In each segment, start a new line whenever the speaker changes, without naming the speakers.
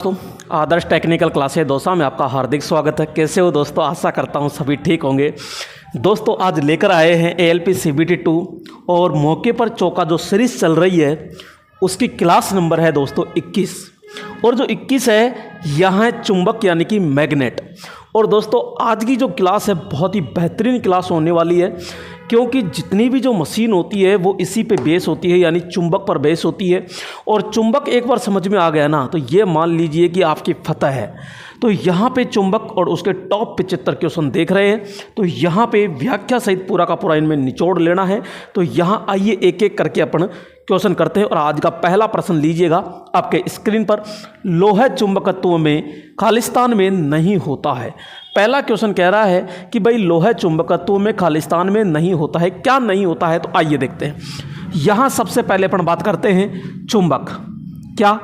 दोस्तों आदर्श technical classes Dausa में आपका हार्दिक स्वागत है। कैसे हो दोस्तों? आशा करता हूँ सभी ठीक होंगे। दोस्तों आज लेकर आए हैं ALP CBT 2 और मौके पर चौका जो सीरीज़ चल रही है उसकी क्लास नंबर है दोस्तों 21। और जो 21 है यहाँ है चुंबक यानी कि मैग्नेट। और दोस्तों आज की जो क्लास है बहुत ही बेहतरीन क्लास होने वाली है, क्योंकि जितनी भी जो मशीन होती है वो इसी पे बेस होती है, यानी चुंबक पर बेस होती है। और चुंबक एक बार समझ में आ गया ना तो ये मान लीजिए कि आपकी फतह है। तो यहाँ पे चुंबक और उसके टॉप 75 क्वेश्चन देख रहे हैं, तो यहाँ पे व्याख्या सहित पूरा का पूरा इनमें निचोड़ लेना है। तो यहाँ आइए एक एक करके अपन क्वेश्चन करते हैं। और आज का पहला प्रश्न लीजिएगा आपके स्क्रीन पर। लोहा चुंबकत्व में खालिस्तान में नहीं होता है। पहला क्वेश्चन कह रहा है कि भाई लोहा चुंबकत्व में खालिस्तान में नहीं होता है, क्या नहीं होता है? तो आइए देखते हैं। यहाँ सबसे पहले अपन बात करते हैं चुंबक। क्या?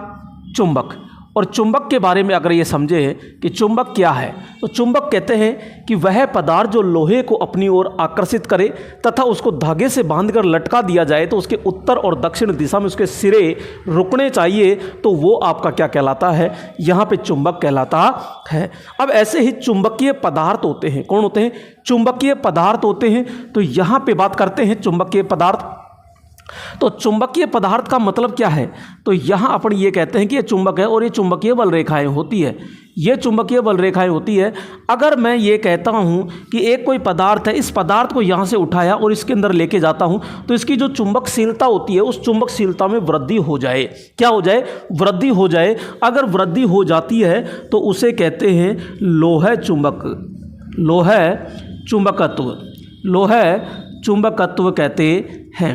चुंबक। और चुंबक के बारे में अगर ये समझे कि चुंबक क्या है, तो चुंबक कहते हैं कि वह पदार्थ जो लोहे को अपनी ओर आकर्षित करे तथा उसको धागे से बांधकर लटका दिया जाए तो उसके उत्तर और दक्षिण दिशा में उसके सिरे रुकने चाहिए, तो वो आपका क्या कहलाता है? यहाँ पे चुंबक कहलाता है। अब ऐसे ही चुंबकीय पदार्थ होते हैं। कौन होते हैं? चुंबकीय पदार्थ होते हैं। तो यहाँ पे बात करते हैं चुंबकीय पदार्थ। तो चुंबकीय पदार्थ का मतलब क्या है? तो यहाँ अपन ये कहते हैं कि ये चुंबक है और ये चुंबकीय बल रेखाएं होती है। ये चुंबकीय बल रेखाएं होती है। अगर मैं ये कहता हूँ कि एक कोई पदार्थ है, इस पदार्थ को यहाँ से उठाया और इसके अंदर लेके जाता हूँ, तो इसकी जो चुंबकशीलता होती है उस चुंबकशीलता में वृद्धि हो जाए। क्या हो जाए? वृद्धि हो जाए। अगर वृद्धि हो जाती है तो उसे कहते हैं लोह चुंबक। लोह चुंबकत्व। लोह चुंबकत्व कहते हैं।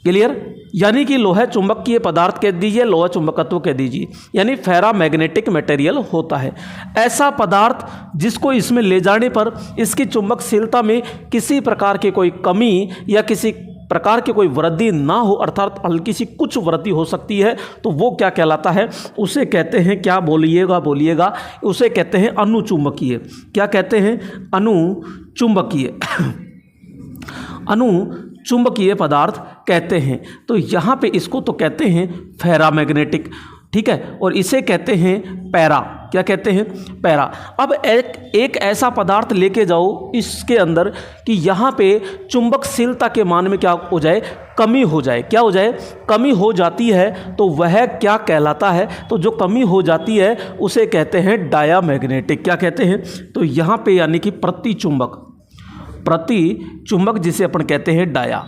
क्लियर? यानी कि लोहा चुंबकीय पदार्थ कह दीजिए, लोहा चुंबकत्व कह दीजिए, यानी फेरा मैग्नेटिक मटेरियल होता है ऐसा पदार्थ जिसको इसमें ले जाने पर इसकी चुंबकशीलता में किसी प्रकार की कोई कमी या किसी प्रकार की कोई वृद्धि ना हो, अर्थात हल्की सी कुछ वृद्धि हो सकती है, तो वो क्या कहलाता है? उसे कहते हैं, क्या बोलिएगा, उसे कहते हैं अनुचुंबकीय। क्या कहते हैं? अनुचुंबकीय। अनुचुंबकीय पदार्थ कहते हैं। तो यहाँ पे इसको तो कहते हैं फेरामैग्नेटिक, ठीक है, और इसे कहते हैं पैरा। क्या कहते हैं? पैरा। अब एक ऐसा पदार्थ लेके जाओ इसके अंदर कि यहाँ पे चुंबकशीलता के मान में क्या हो जाए? कमी हो जाए। क्या हो जाए? कमी हो जाती है। तो वह क्या कहलाता है? तो जो कमी हो जाती है उसे कहते हैं डायामैग्नेटिक। क्या कहते हैं? तो यहाँ पे यानी कि प्रतिचुंबक जिसे अपन कहते हैं डाया।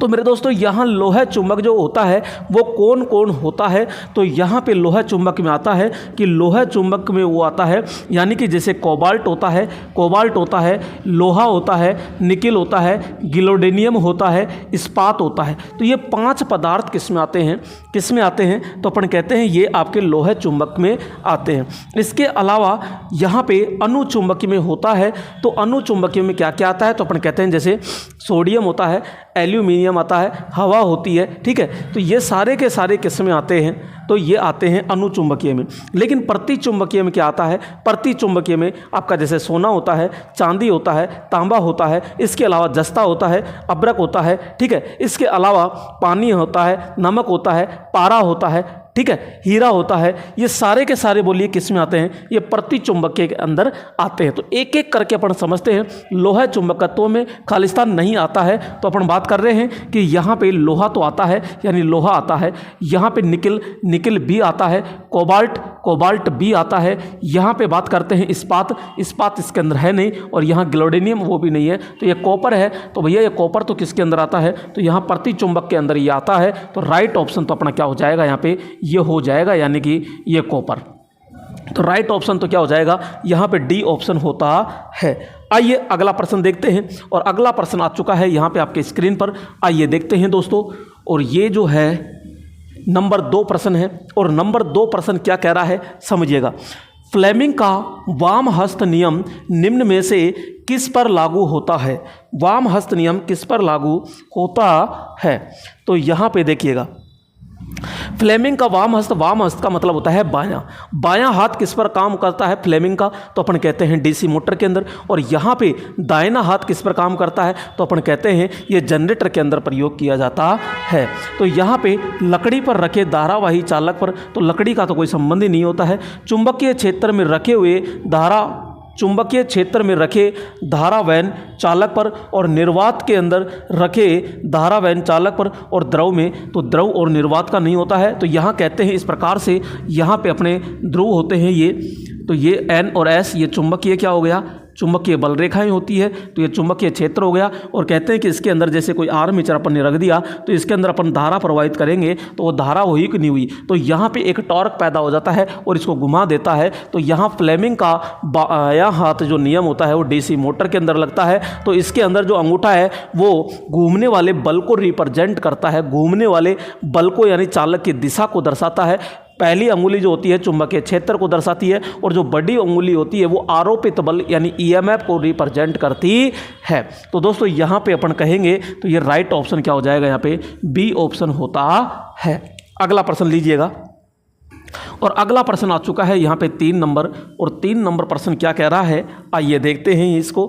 तो मेरे दोस्तों यहाँ लोहा चुंबक जो होता है वो कौन कौन होता है? तो यहाँ पे लोहा चुंबक में आता है कि लोहा चुंबक में वो आता है, यानी कि जैसे कोबाल्ट होता है, लोहा होता है, निकिल होता है, गिलोडेनियम होता है, इस्पात होता है। तो ये 5 पदार्थ किस में आते हैं? तो अपन कहते हैं ये आपके लोहा चुंबक में आते हैं। इसके अलावा यहाँ पे अनुचुंबकीय में होता है। तो अनुचुंबकीय में क्या क्या आता है? तो अपन कहते हैं जैसे सोडियम होता है, एल्यूमिनियम आता है, हवा होती है, ठीक है। तो ये सारे के सारे किस में आते हैं? तो ये आते हैं अनुचुंबकीय में। लेकिन प्रतिचुंबकीय में क्या आता है? प्रतिचुंबकीय में आपका जैसे सोना होता है, चांदी होता है, तांबा होता है, इसके अलावा जस्ता होता है, अब्रक होता है, ठीक है। इसके अलावा पानी होता है, नमक होता है, पारा होता है, ठीक है, हीरा होता है। ये सारे के सारे बोलिए किस में आते हैं? ये प्रतिचुंबकीय के अंदर आते हैं। तो एक एक करके अपन समझते हैं। लोहा चुंबकत्व में खालिस्तान नहीं आता है, तो अपन बात कर रहे हैं कि यहाँ पे लोहा तो आता है, यानी लोहा आता है। यहाँ पे निकिल भी आता है, कोबाल्ट भी आता है। यहाँ पे बात करते हैं इस्पात इसके अंदर है नहीं, और यहाँ गिलोडेनियम वो भी नहीं है। तो ये कॉपर है। तो भैया ये कॉपर तो किसके अंदर आता है? तो यहाँ प्रतिचुंबक के अंदर ये आता है। तो राइट ऑप्शन तो अपना क्या हो जाएगा? यहाँ पे ये हो जाएगा, यानी कि ये कॉपर। तो राइट ऑप्शन तो क्या हो जाएगा? यहाँ पे डी ऑप्शन होता है। आइए अगला प्रश्न देखते हैं। और अगला प्रश्न आ चुका है यहाँ पे आपके स्क्रीन पर। आइए देखते हैं दोस्तों। और ये जो है नंबर 2 प्रश्न है। और नंबर 2 प्रश्न क्या कह रहा है समझिएगा। फ्लेमिंग का वाम हस्त नियम निम्न में से किस पर लागू होता है? वाम हस्त नियम किस पर लागू होता है? तो यहाँ पे देखिएगा, फ्लेमिंग का वाम हस्त का मतलब होता है बायां। बायां हाथ किस पर काम करता है फ्लेमिंग का, तो अपन कहते हैं डीसी मोटर के अंदर। और यहाँ पे दाहिना हाथ किस पर काम करता है, तो अपन कहते हैं ये जनरेटर के अंदर प्रयोग किया जाता है। तो यहाँ पे लकड़ी पर रखे धारावाही चालक पर, तो लकड़ी का तो कोई संबंध ही नहीं होता है। चुंबकीय क्षेत्र में रखे हुए चुंबकीय क्षेत्र में रखे धारावहन चालक पर और निर्वात के अंदर रखे धारावहन चालक पर और द्रव में, तो द्रव और निर्वात का नहीं होता है। तो यहाँ कहते हैं इस प्रकार से यहाँ पे अपने ध्रुव होते हैं ये, तो ये N और S ये चुंबकीय क्या हो गया, चुंबकीय बल रेखाएं होती है, तो ये चुंबकीय क्षेत्र हो गया। और कहते हैं कि इसके अंदर जैसे कोई आर्मेचर अपन ने रख दिया तो इसके अंदर अपन धारा प्रवाहित करेंगे तो वो धारा हुई कि नहीं हुई, तो यहाँ पे एक टॉर्क पैदा हो जाता है और इसको घुमा देता है। तो यहाँ फ्लेमिंग का बायां हाथ जो नियम होता है वो डीसी मोटर के अंदर लगता है। तो इसके अंदर जो अंगूठा है वो घूमने वाले बल को रिप्रेजेंट करता है, घूमने वाले बल को यानी चालक की दिशा को दर्शाता है। पहली अंगुली जो होती है चुंबकीय क्षेत्र को दर्शाती है और जो बड़ी अंगुली होती है वो आरोपित बल यानी ईएमएफ को रिप्रेजेंट करती है। तो दोस्तों यहाँ पे अपन कहेंगे तो ये राइट ऑप्शन क्या हो जाएगा, यहाँ पे बी ऑप्शन होता है। अगला प्रश्न लीजिएगा, और अगला प्रश्न आ चुका है यहाँ पे 3 नंबर, और 3 नंबर प्रश्न क्या कह रहा है, आइए देखते हैं इसको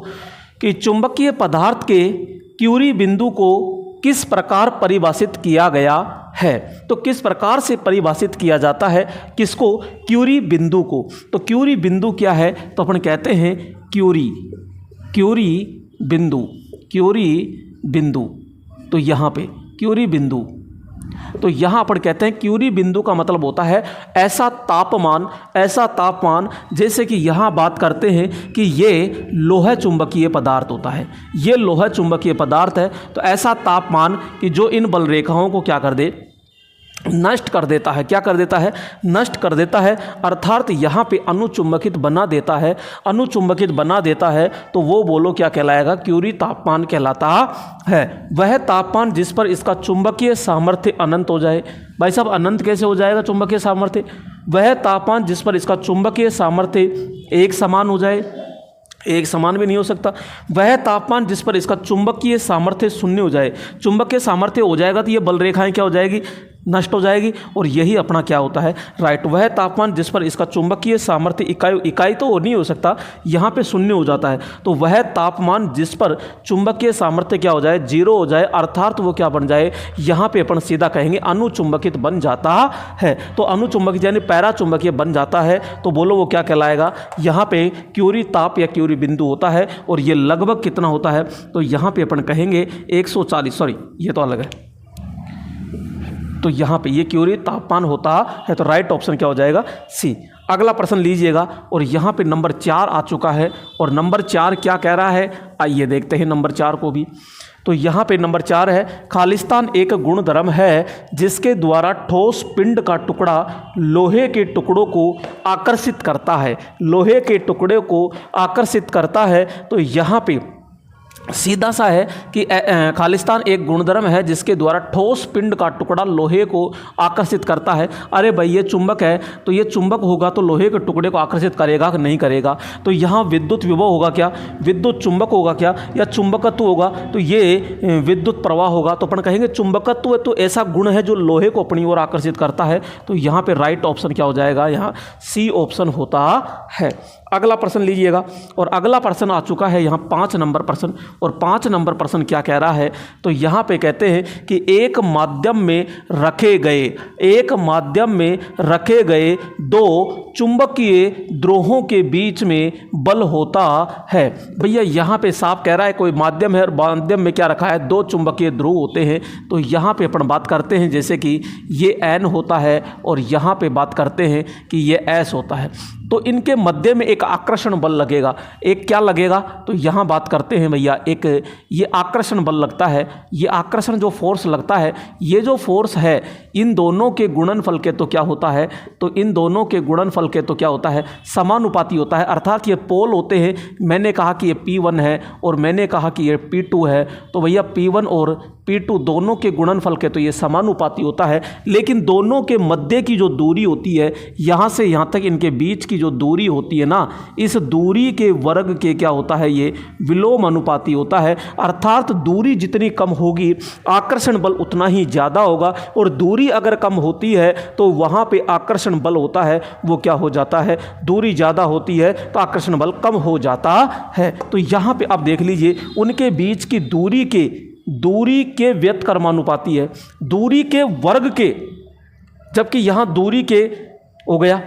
कि चुंबकीय पदार्थ के क्यूरी बिंदु को किस प्रकार परिभाषित किया गया है। तो किस प्रकार से परिभाषित किया जाता है किसको, क्यूरी बिंदु को। तो क्यूरी बिंदु क्या है, तो अपन कहते हैं क्यूरी बिंदु। तो यहाँ पे क्यूरी बिंदु, तो यहाँ अपन कहते हैं क्यूरी बिंदु का मतलब होता है ऐसा तापमान जैसे कि यहाँ बात करते हैं कि ये लोहा चुंबकीय पदार्थ होता है, ये लोहा चुंबकीय पदार्थ है। तो ऐसा तापमान कि जो इन बल रेखाओं को क्या कर दे, नष्ट कर देता है। क्या कर देता है, नष्ट कर देता है, अर्थात यहाँ पे अनुचुंबकित बना देता है। अनुचुंबकित बना देता है तो वो बोलो क्या कहलाएगा, क्यूरी तापमान कहलाता है। वह तापमान जिस पर इसका चुंबकीय सामर्थ्य अनंत हो जाए। भाई साहब अनंत कैसे हो जाएगा चुंबकीय सामर्थ्य, वह तापमान जिस पर इसका चुंबकीय सामर्थ्य एक समान हो जाए, एक समान भी नहीं हो सकता। वह तापमान जिस पर इसका चुंबकीय सामर्थ्य शून्य हो जाए। चुंबकीय सामर्थ्य हो जाएगा तो ये बल रेखाएं क्या हो जाएगी, नष्ट हो जाएगी। और यही अपना क्या होता है, राइट। वह तापमान जिस पर इसका चुंबकीय सामर्थ्य इकाई तो नहीं हो सकता, यहाँ पे शून्य हो जाता है। तो वह तापमान जिस पर चुंबकीय सामर्थ्य क्या हो जाए, 0 हो जाए, अर्थात वो क्या बन जाए, यहाँ पे अपन सीधा कहेंगे अनुचुंबकित बन जाता है। तो अनुचुंबकित यानी पैरा चुंबकीय बन जाता है। तो बोलो वो क्या कहलाएगा, यहाँ पे क्यूरी ताप या क्यूरी बिंदु होता है। और ये लगभग कितना होता है, तो यहाँ पे अपन कहेंगे 140, सॉरी ये तो अलग है, तो यहाँ पे ये क्यूरी तापमान होता है। तो राइट ऑप्शन क्या हो जाएगा, सी। अगला प्रश्न लीजिएगा, और यहाँ पे नंबर 4 आ चुका है। और नंबर 4 क्या कह रहा है, आइए देखते हैं नंबर 4 को भी। तो यहाँ पे नंबर 4 है, खालिस्तान एक गुणधर्म है जिसके द्वारा ठोस पिंड का टुकड़ा लोहे के टुकड़ों को आकर्षित करता है। लोहे के टुकड़े को आकर्षित करता है। तो यहाँ पे सीधा सा है कि खालिस्तान एक गुणधर्म है जिसके द्वारा ठोस पिंड का टुकड़ा लोहे को आकर्षित करता है। अरे भाई ये चुंबक है, तो ये चुंबक होगा तो लोहे के टुकड़े को आकर्षित करेगा कि नहीं करेगा। तो यहाँ विद्युत विभव होगा क्या, विद्युत चुंबक होगा क्या, या चुंबकत्व होगा, तो ये विद्युत प्रवाह होगा। तो अपन कहेंगे चुंबकत्व तो ऐसा गुण है जो लोहे को अपनी ओर आकर्षित करता है। तो यहाँ पे राइट ऑप्शन क्या हो जाएगा, यहाँ सी ऑप्शन होता है। अगला प्रश्न लीजिएगा, और अगला प्रश्न आ चुका है यहाँ 5 नंबर प्रश्न। और 5 नंबर प्रश्न क्या कह रहा है, तो यहाँ पे कहते हैं कि एक माध्यम में रखे गए 2 चुंबकीय द्रोहों के बीच में बल होता है। भैया यहाँ पे साफ कह रहा है कोई माध्यम है और माध्यम में क्या रखा है, 2 चुंबकीय ध्रुव होते हैं। तो यहाँ पे अपन बात करते हैं जैसे कि ये N होता है और यहाँ पे बात करते हैं कि ये S होता है। तो इनके मध्य में एक आकर्षण बल लगेगा। एक क्या लगेगा, तो यहाँ बात करते हैं भैया एक ये आकर्षण बल लगता है। ये आकर्षण जो फोर्स लगता है, ये जो फोर्स है इन दोनों के गुणनफल के तो क्या होता है, तो इन दोनों के गुणनफल के तो क्या होता है, समानुपाती होता है। अर्थात ये पोल होते हैं। मैंने कहा कि ये P1 है और मैंने कहा कि ये P2 है। तो भैया P1 और P2 दोनों के गुणनफल के तो ये समानुपाती होता है, लेकिन दोनों के मध्य की जो दूरी होती है यहाँ से यहाँ तक इनके बीच की जो दूरी होती है ना, इस दूरी के वर्ग के क्या होता है, ये विलोम अनुपाती होता है। अर्थात दूरी जितनी कम होगी आकर्षण बल उतना ही ज़्यादा होगा, और दूरी अगर कम होती है तो वहाँ पे आकर्षण बल होता है वो क्या हो जाता है, दूरी ज़्यादा होती है तो आकर्षण बल कम हो जाता है। तो यहाँ पे आप देख लीजिए उनके बीच की दूरी के व्यतकर्मानुपाती है, दूरी के वर्ग के, जबकि यहाँ दूरी के हो गया।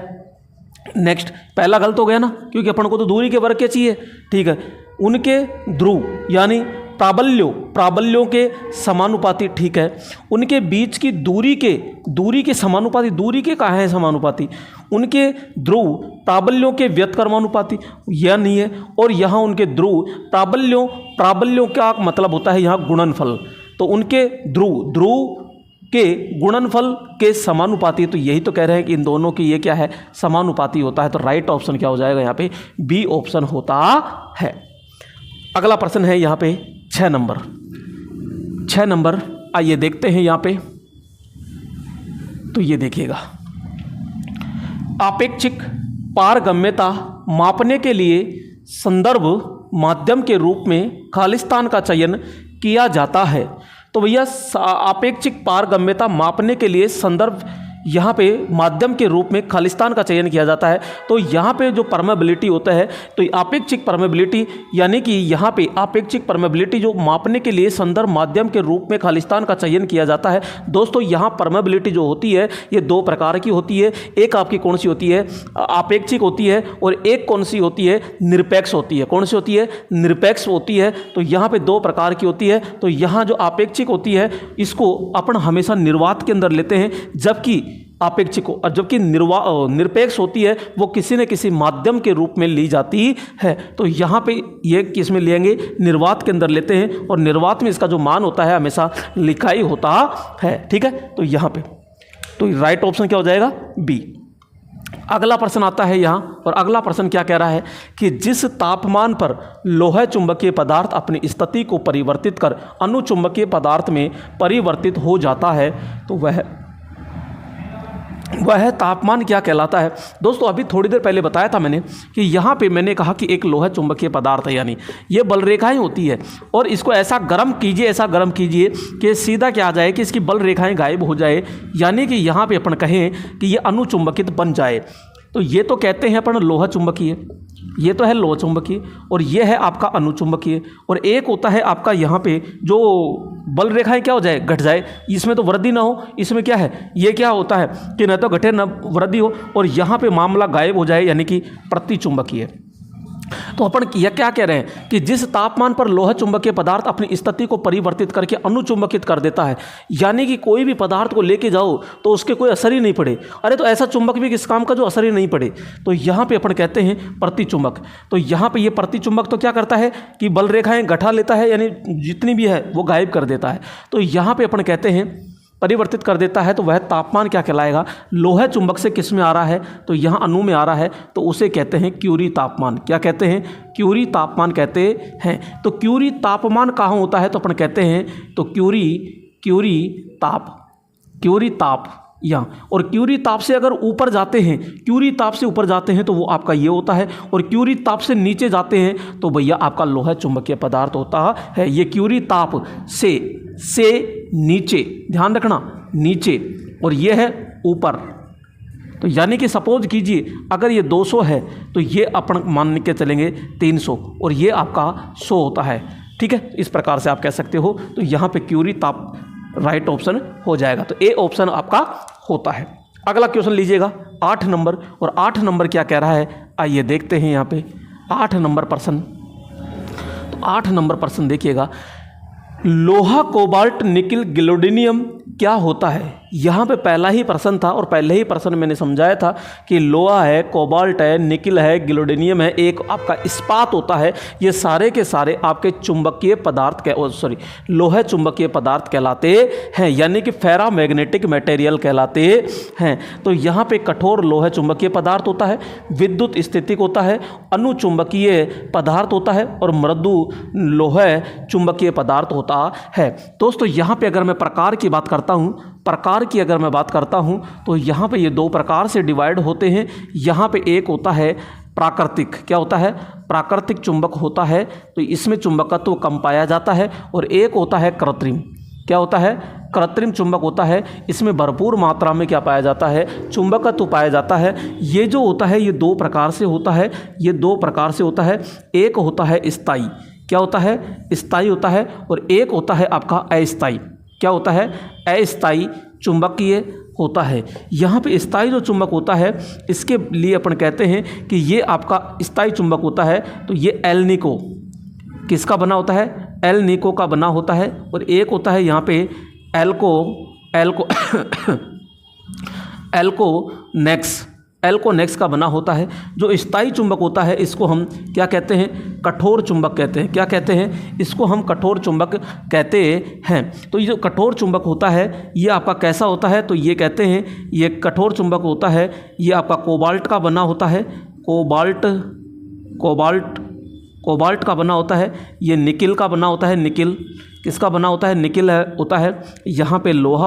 नेक्स्ट पहला गलत हो गया ना, क्योंकि अपन को तो दूरी के वर्ग के चाहिए, ठीक है। उनके ध्रुव यानी प्राबल्यों के समानुपाती, ठीक है। उनके बीच की दूरी के समानुपाती, दूरी के कहाँ है समानुपाती, उनके ध्रुव प्राबल्यों के व्यतकर्मानुपाती, यह नहीं है। और यहाँ उनके ध्रुव प्राबल्यों का मतलब होता है यहाँ गुणनफल, तो उनके ध्रुव के गुणनफल के समानुपाती, तो यही तो कह रहे हैं कि इन दोनों की ये क्या है, समानुपाती होता है। तो राइट ऑप्शन क्या हो जाएगा यहाँ पे, बी ऑप्शन होता है। अगला प्रश्न है यहाँ पे 6 नंबर, आइए देखते हैं यहाँ पे। तो ये देखिएगा, आपेक्षिक पारगम्यता मापने के लिए संदर्भ माध्यम के रूप में खालिस्तान का चयन किया जाता है। तो भैया आपेक्षिक पारगम्यता मापने के लिए संदर्भ यहाँ पे माध्यम के रूप में खालिस्तान का चयन किया जाता है। तो यहाँ पे जो परमेबिलिटी होता है, तो आपेक्षिक परमेबिलिटी, यानी कि यहाँ पे आपेक्षिक परमेबिलिटी जो मापने के लिए संदर्भ माध्यम के रूप में खालिस्तान का चयन किया जाता है। दोस्तों यहाँ परमेबिलिटी जो होती है ये 2 प्रकार की होती है। एक आपकी कौन सी होती है, आपेक्षिक होती है, और एक कौन सी होती है, निरपेक्ष होती है। कौन सी होती है, निरपेक्ष होती है। तो यहाँ पे 2 प्रकार की होती है। तो यहाँ जो आपेक्षिक होती है इसको अपन हमेशा निर्वात के अंदर लेते हैं, जबकि आपेक्षिक और जबकि निरपेक्ष होती है वो किसी न किसी माध्यम के रूप में ली जाती है। तो यहाँ पे ये किस में लेंगे, निर्वात के अंदर लेते हैं, और निर्वात में इसका जो मान होता है हमेशा लिखाई होता है, ठीक है। तो यहाँ पे तो राइट ऑप्शन क्या हो जाएगा, बी। अगला प्रश्न आता है यहाँ, और अगला प्रश्न क्या कह रहा है कि जिस तापमान पर लोह चुंबकीय पदार्थ अपनी स्थिति को परिवर्तित कर अनुचुंबकीय पदार्थ में परिवर्तित हो जाता है, तो वह तापमान क्या कहलाता है। दोस्तों अभी थोड़ी देर पहले बताया था मैंने कि यहाँ पे मैंने कहा कि एक लोहा चुंबकीय पदार्थ है, यानी ये बल रेखाएं होती है, और इसको ऐसा गर्म कीजिए कि सीधा क्या आ जाए कि इसकी बल रेखाएं गायब हो जाए, यानी कि यहाँ पे अपन कहें कि ये अनुचुंबकित बन जाए। तो ये तो कहते हैं अपन लोहा चुंबकीय, ये तो है लोह चुंबकीय, और ये है आपका अनुचुंबकीय। और एक होता है आपका यहाँ पे जो बल रेखाएं क्या हो जाए, घट जाए, इसमें तो वृद्धि ना हो, इसमें क्या है, ये क्या होता है कि न तो घटे न वृद्धि हो, और यहाँ पे मामला गायब हो जाए, यानी कि प्रतिचुंबकीय। तो अपन यह क्या कह रहे हैं कि जिस तापमान पर लोह चुंबकीय पदार्थ अपनी स्थिति को परिवर्तित करके अनुचुंबकित कर देता है, यानी कि कोई भी पदार्थ को लेके जाओ तो उसके कोई असर ही नहीं पड़े। अरे तो ऐसा चुंबक भी किस काम का जो असर ही नहीं पड़े, तो यहाँ पे अपन कहते हैं प्रतिचुंबक। तो यहाँ पे ये प्रतिचुंबक तो क्या करता है कि बल रेखाएं घटा लेता है, यानी जितनी भी है वो गायब कर देता है। तो यहाँ पे अपन कहते हैं परिवर्तित कर देता है, तो वह तापमान क्या कहलाएगा, लोह चुंबक से किस में आ रहा है, तो यहाँ अणु में आ रहा है, तो उसे कहते हैं क्यूरी तापमान। क्या कहते हैं, क्यूरी तापमान कहते हैं। तो क्यूरी तापमान कहाँ होता है, तो अपन कहते हैं तो क्यूरी ताप यहाँ। और क्यूरी ताप से अगर ऊपर जाते हैं, क्यूरी ताप से ऊपर जाते हैं तो वो आपका ये होता है, और क्यूरी ताप से नीचे जाते हैं तो भैया आपका लोह चुंबकीय पदार्थ होता है। ये क्यूरी ताप से नीचे, ध्यान रखना नीचे, और ये है ऊपर। तो यानी कि सपोज कीजिए अगर ये 200 है तो ये अपन मान के चलेंगे 300, और ये आपका 100 होता है, ठीक है। इस प्रकार से आप कह सकते हो। तो यहाँ पे क्यूरी ताप राइट ऑप्शन हो जाएगा, तो ए ऑप्शन आपका होता है। अगला क्वेश्चन लीजिएगा 8 नंबर, और 8 नंबर क्या कह रहा है, आइए देखते हैं यहाँ पे 8 नंबर प्रश्न। तो 8 नंबर प्रश्न देखिएगा, लोहा कोबाल्ट निकिल गिलोडिनियम क्या होता है, यहाँ पे पहला ही प्रश्न था और पहले ही प्रश्न मैंने समझाया था कि लोहा है, कोबाल्ट है, निकिल है, गिलोडिनियम है, एक आपका इस्पात होता है, ये सारे के सारे आपके चुंबकीय पदार्थ लोहे चुंबकीय पदार्थ कहलाते हैं, यानी कि फेरामैग्नेटिक मटेरियल कहलाते हैं। तो यहाँ पे कठोर लोहे चुंबकीय पदार्थ होता है, विद्युत स्थितिक होता है, अनुचुंबकीय पदार्थ होता है और मृदु लोहे चुंबकीय पदार्थ होता है। दोस्तों यहाँ पे अगर मैं प्रकार की बात करता हूँ, तो यहाँ पे ये दो प्रकार से डिवाइड होते हैं। यहाँ पे एक होता है प्राकृतिक, क्या होता है, प्राकृतिक चुंबक होता है, तो इसमें चुंबकत्व कम पाया जाता है। और एक होता है कृत्रिम, क्या होता है, कृत्रिम चुंबक होता है, इसमें भरपूर मात्रा में क्या पाया जाता है, चुंबकत्व पाया जाता है। ये जो होता है ये दो प्रकार से होता है, एक होता है स्थायी, क्या होता है, स्थायी होता है, और एक होता है आपका अस्थायी, क्या होता है, अस्थायी चुंबकीय होता है। यहाँ पे स्थायी जो चुंबक होता है इसके लिए अपन कहते हैं कि ये आपका स्थायी चुंबक होता है, तो ये एल्निको किसका बना होता है, एल्निको का बना होता है। और एक होता है यहाँ पे एल्कोनेक्स का बना होता है। जो स्थायी चुंबक होता है इसको हम क्या कहते हैं, कठोर चुंबक कहते हैं, क्या कहते हैं, इसको हम कठोर चुंबक कहते हैं। तो ये जो कठोर चुंबक होता है ये आपका कैसा होता है, तो ये कहते हैं ये कठोर चुंबक होता है, ये आपका कोबाल्ट का बना होता है, कोबाल्ट का बना होता है, ये निकिल का बना होता है, निकिल किसका बना होता है, निकिल होता है। यहाँ पे लोहा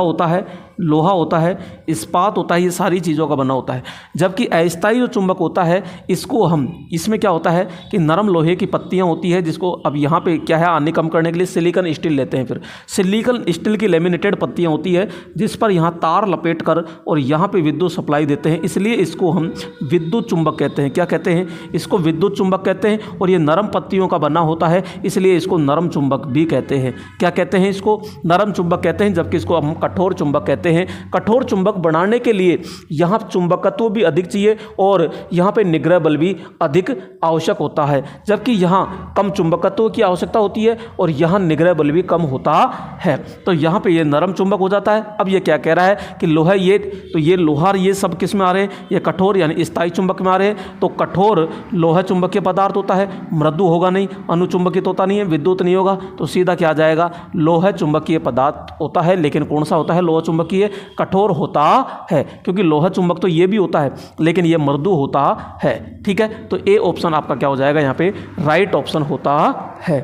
होता है, इस्पात होता है, ये सारी चीज़ों का बना होता है। जबकि अस्थायी जो चुंबक होता है इसमें क्या होता है कि नरम लोहे की पत्तियाँ होती है, जिसको अब यहाँ पे क्या है आने कम करने के लिए सिलिकॉन स्टील लेते हैं। फिर सिलिकॉन स्टील की लेमिनेटेड पत्तियाँ होती है जिस पर यहाँ तार लपेट कर और यहाँ पे विद्युत सप्लाई देते हैं, इसलिए इसको हम विद्युत चुंबक कहते हैं। क्या कहते हैं, इसको विद्युत चुंबक कहते हैं। और ये नरम पत्तियों का बना होता है, इसलिए इसको नरम चुंबक भी कहते हैं। क्या कहते हैं, इसको नरम चुंबक कहते हैं, जबकि इसको हम कठोर चुंबक कहते हैं। कठोर चुंबक बनाने के लिए यहाँ चुंबकत्व भी अधिक चाहिए और यहाँ पे निग्रह बल भी अधिक आवश्यक होता है, जबकि यहाँ कम चुंबकत्व की आवश्यकता होती है और यहाँ निग्रह बल भी कम होता है। तो यहाँ पे ये नरम चुंबक हो जाता है। अब ये क्या कह रहा है कि लोहा ये लोहार ये सब किस में आ रहे हैं, ये कठोर यानी स्थायी चुंबक में आ रहे हैं। तो कठोर लोहा चुंबकीय पदार्थ होता है, मृदु होगा नहीं, अनुचुंबकित होता नहीं है, विद्युत नहीं होगा, तो सीधा क्या आ जाएगा, लोहा चुंबकीय पदार्थ होता है। लेकिन कौन सा होता है, लोहा चुंबकीय, कठोर होता है, क्योंकि लोहा चुंबक तो ये भी होता है लेकिन ये मृदु होता है। ठीक है, तो ए ऑप्शन आपका क्या हो जाएगा, यहाँ पे राइट ऑप्शन होता है।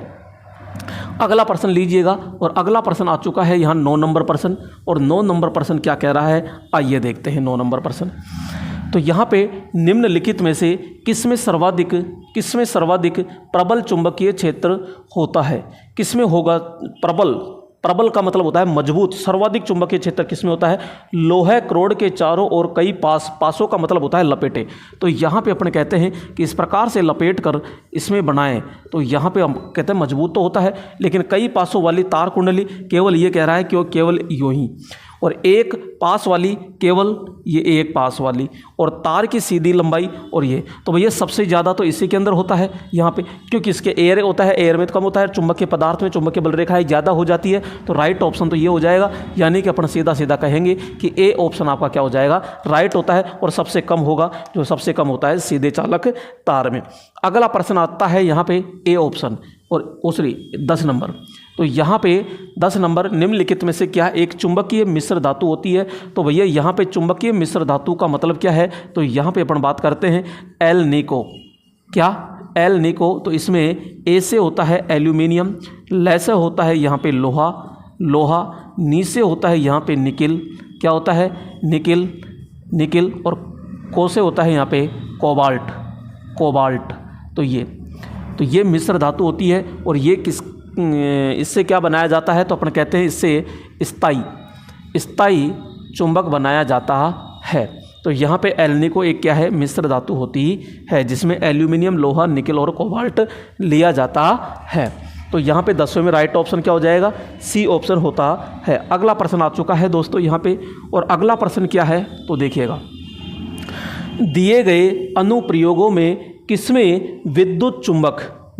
अगला प्रश्न लीजिएगा, और अगला प्रश्न आ चुका है यहाँ 9 नंबर प्रश्न। और 9 नंबर प्रश्न क्या कह रहा है, आइए देखते हैं 9 नंबर प्रश्न। तो यहाँ पे निम्नलिखित में से किसमें सर्वाधिक प्रबल चुंबकीय क्षेत्र होता है, किसमें होगा प्रबल का मतलब होता है मजबूत। सर्वाधिक चुंबकीय क्षेत्र किसमें होता है, लोहे क्रोड के चारों ओर कई पासों का मतलब होता है लपेटे। तो यहाँ पे अपन कहते हैं कि इस प्रकार से लपेट कर इसमें बनाएं, तो यहाँ पे हम कहते हैं मजबूत तो होता है, लेकिन कई पासों वाली तार कुंडली केवल ये कह रहा है कि केवल यूं ही, और एक पास वाली केवल ये एक पास वाली, और तार की सीधी लंबाई और ये, तो भैया सबसे ज़्यादा तो इसी के अंदर होता है यहाँ पे, क्योंकि इसके एयर होता है, एयर में तो कम होता है, चुंबकीय पदार्थ में चुंबकीय बल रेखाएं ज़्यादा हो जाती है। तो राइट ऑप्शन तो ये हो जाएगा, यानी कि अपन सीधा कहेंगे कि ए ऑप्शन आपका क्या हो जाएगा, राइट होता है। और सबसे कम होगा, जो सबसे कम होता है सीधे चालक तार में। अगला प्रश्न आता है यहाँ पे ए ऑप्शन, और दूसरी 10 नंबर। तो यहाँ पे 10 नंबर, निम्नलिखित में से क्या एक चुंबकीय मिश्र धातु होती है। तो भैया यहाँ पे चुंबकीय मिश्र धातु का मतलब क्या है, तो यहाँ पे अपन बात करते हैं एल्निको। क्या, एल्निको। तो इसमें ए से होता है एल्यूमिनियम, ल से होता है यहाँ पे लोहा, नी से होता है यहाँ पे निकिल, क्या होता है, निकिल, और को से होता है यहाँ पे कोबाल्ट। तो ये मिश्र धातु होती है, और ये इससे क्या बनाया जाता है, तो अपन कहते हैं इससे स्थायी चुंबक बनाया जाता है। तो यहाँ पे एल्निको एक क्या है, मिश्र धातु होती है, जिसमें एल्यूमिनियम, लोहा, निकिल और कोबाल्ट लिया जाता है। तो यहाँ पे 10वें में राइट ऑप्शन क्या हो जाएगा, सी ऑप्शन होता है। अगला प्रश्न आ चुका है दोस्तों यहाँ पे, और अगला प्रश्न क्या है, तो देखिएगा, दिए गए अनुप्रयोगों में किसमें विद्युत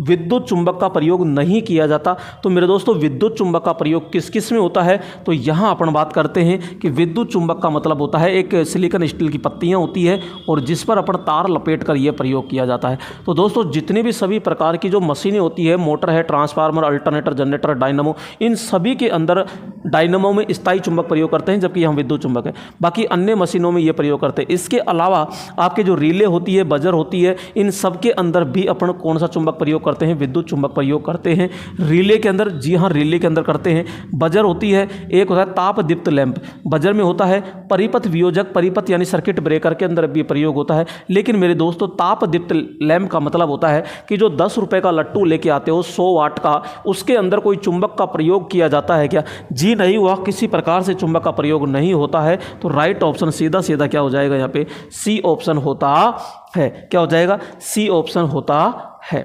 विद्युत चुंबक का प्रयोग नहीं किया जाता। तो मेरे दोस्तों विद्युत चुंबक का प्रयोग किस किस में होता है, तो यहाँ अपन बात करते हैं कि विद्युत चुंबक का मतलब होता है एक सिलिकॉन स्टील की पत्तियाँ होती है और जिस पर अपन तार लपेट कर यह प्रयोग किया जाता है। तो दोस्तों जितने भी सभी प्रकार की जो मशीनें होती है, मोटर है, ट्रांसफार्मर, अल्टरनेटर, जनरेटर, डायनामो, इन सभी के अंदर डायनामो में स्थायी चुंबक प्रयोग करते हैं, जबकि यहाँ विद्युत चुंबक है। बाकी अन्य मशीनों में ये प्रयोग करते हैं। इसके अलावा आपके जो रिले होती है, बजर होती है, इन सब के अंदर भी अपन कौन सा चुंबक प्रयोग करते हैं, विद्युत चुंबक प्रयोग करते हैं। रिले के अंदर, जी हाँ रिले के अंदर करते हैं। बजर होती है, एक होता है ताप दीप्त लैंप, बजर में होता है परिपथ वियोजक, परिपथ यानी सर्किट ब्रेकर के अंदर भी प्रयोग होता है। लेकिन मेरे दोस्तों ताप दीप्त लैंप का मतलब होता है कि जो 10 रुपए का लट्टू लेके आते हो 100 वाट का, उसके अंदर कोई चुंबक का प्रयोग किया जाता है क्या? जी नहीं, वह किसी प्रकार से चुंबक का प्रयोग नहीं होता है। तो राइट ऑप्शन सीधा सीधा क्या हो जाएगा यहाँ पे, सी ऑप्शन होता है। क्या हो जाएगा? सी ऑप्शन होता है।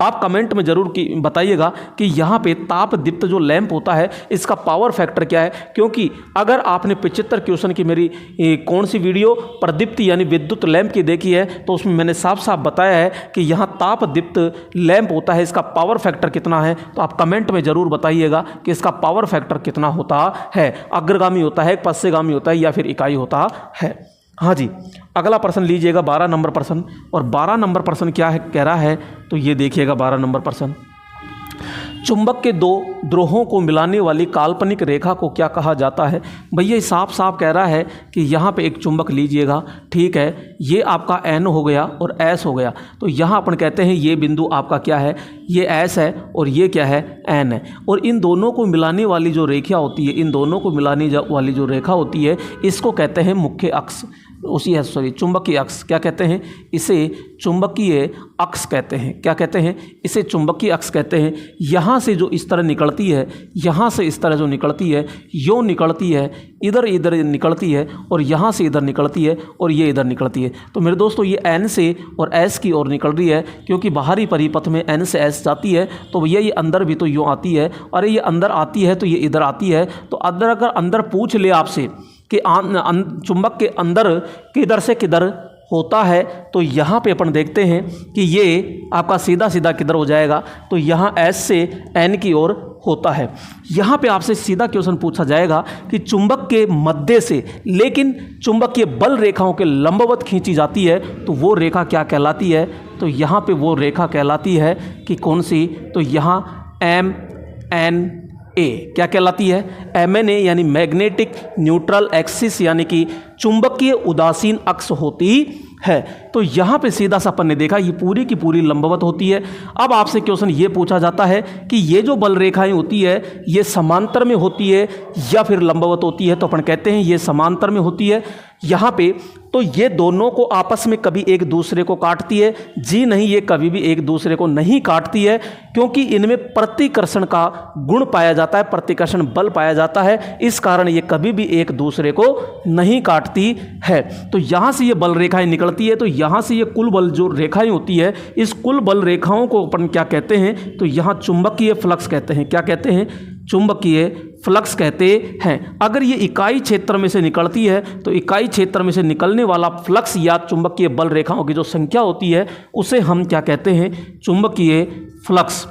आप कमेंट में जरूर बताइएगा कि यहाँ पे ताप दीप्त जो लैंप होता है इसका पावर फैक्टर क्या है, क्योंकि अगर आपने 75 क्वेश्चन की मेरी कौन सी वीडियो प्रदीप्त यानी विद्युत लैंप की देखी है, तो उसमें मैंने साफ साफ बताया है कि यहाँ ताप दीप्त लैंप होता है, इसका पावर फैक्टर कितना है। तो आप कमेंट में जरूर बताइएगा कि इसका पावर फैक्टर कितना होता है, अग्रगामी होता है, पश्चगामी होता है या फिर इकाई होता है। हाँ जी, अगला प्रश्न लीजिएगा 12 नंबर प्रश्न। और 12 नंबर प्रश्न क्या है कह रहा है, तो ये देखिएगा 12 नंबर प्रश्न। चुंबक के दो ध्रुवों को मिलाने वाली काल्पनिक रेखा को क्या कहा जाता है? भैया साफ साफ कह रहा है कि यहाँ पे एक चुंबक लीजिएगा, ठीक है, ये आपका N हो गया और S हो गया। तो यहाँ अपन कहते हैं ये बिंदु आपका क्या है, ये S है और ये क्या है, N है। और इन दोनों को मिलाने वाली जो रेखा होती है, इन दोनों को मिलाने वाली जो रेखा होती है, इसको कहते हैं मुख्य अक्ष, उसी है सॉरी चुंबकीय अक्ष। क्या कहते हैं इसे? चुंबकीय अक्ष कहते हैं। क्या कहते हैं इसे? चुंबकीय अक्ष कहते हैं। यहाँ से जो इस तरह निकलती है, यहाँ से इस तरह जो निकलती है, यूँ निकलती है, इधर इधर निकलती है और यहाँ से इधर निकलती है और ये इधर निकलती है। तो मेरे दोस्तों ये N से और S की ओर निकल रही है, क्योंकि बाहरी परिपथ में N से S जाती है। तो भैया ये अंदर भी तो यूँ आती है, और ये अंदर आती है तो ये इधर आती है। तो अगर अंदर पूछ ले आपसे कि चुंबक के अंदर किधर से किधर होता है, तो यहाँ पे अपन देखते हैं कि ये आपका सीधा सीधा किधर हो जाएगा, तो यहाँ S से N की ओर होता है। यहाँ पे आपसे सीधा क्वेश्चन पूछा जाएगा कि चुंबक के मध्य से लेकिन चुंबकीय बल रेखाओं के लंबवत खींची जाती है, तो वो रेखा क्या कहलाती है? तो यहाँ पे वो रेखा कहलाती है कि कौन सी? तो यहाँ MNA क्या कहलाती है? MNA यानी मैग्नेटिक न्यूट्रल एक्सिस, यानी कि चुंबकीय उदासीन अक्ष होती है। तो यहाँ पे सीधा सा अपन ने देखा ये पूरी की पूरी लंबवत होती है। अब आपसे क्वेश्चन ये पूछा जाता है कि ये जो बल रेखाएं होती है ये समांतर में होती है या फिर लंबवत होती है? तो अपन कहते हैं ये समांतर में होती है। यहाँ पे तो ये दोनों को आपस में कभी एक दूसरे को काटती है? जी नहीं, ये कभी भी एक दूसरे को नहीं काटती है, क्योंकि इनमें प्रतिकर्षण का गुण पाया जाता है, प्रतिकर्षण बल पाया जाता है। इस कारण ये कभी भी एक दूसरे को नहीं काटती है। तो यहाँ से ये बल रेखाएं निकलती है, तो यहाँ से ये कुल बल जो रेखाएं होती है, इस कुल बल रेखाओं को अपन क्या कहते हैं? तो यहाँ चुंबकीय फ्लक्स कहते हैं। क्या कहते हैं? चुंबकीय फ्लक्स कहते हैं। अगर ये इकाई क्षेत्र में से निकलती है, तो इकाई क्षेत्र में से निकलने वाला फ्लक्स या चुंबकीय बल रेखाओं की जो संख्या होती है, उसे हम क्या कहते हैं? चुंबकीय फ्लक्स।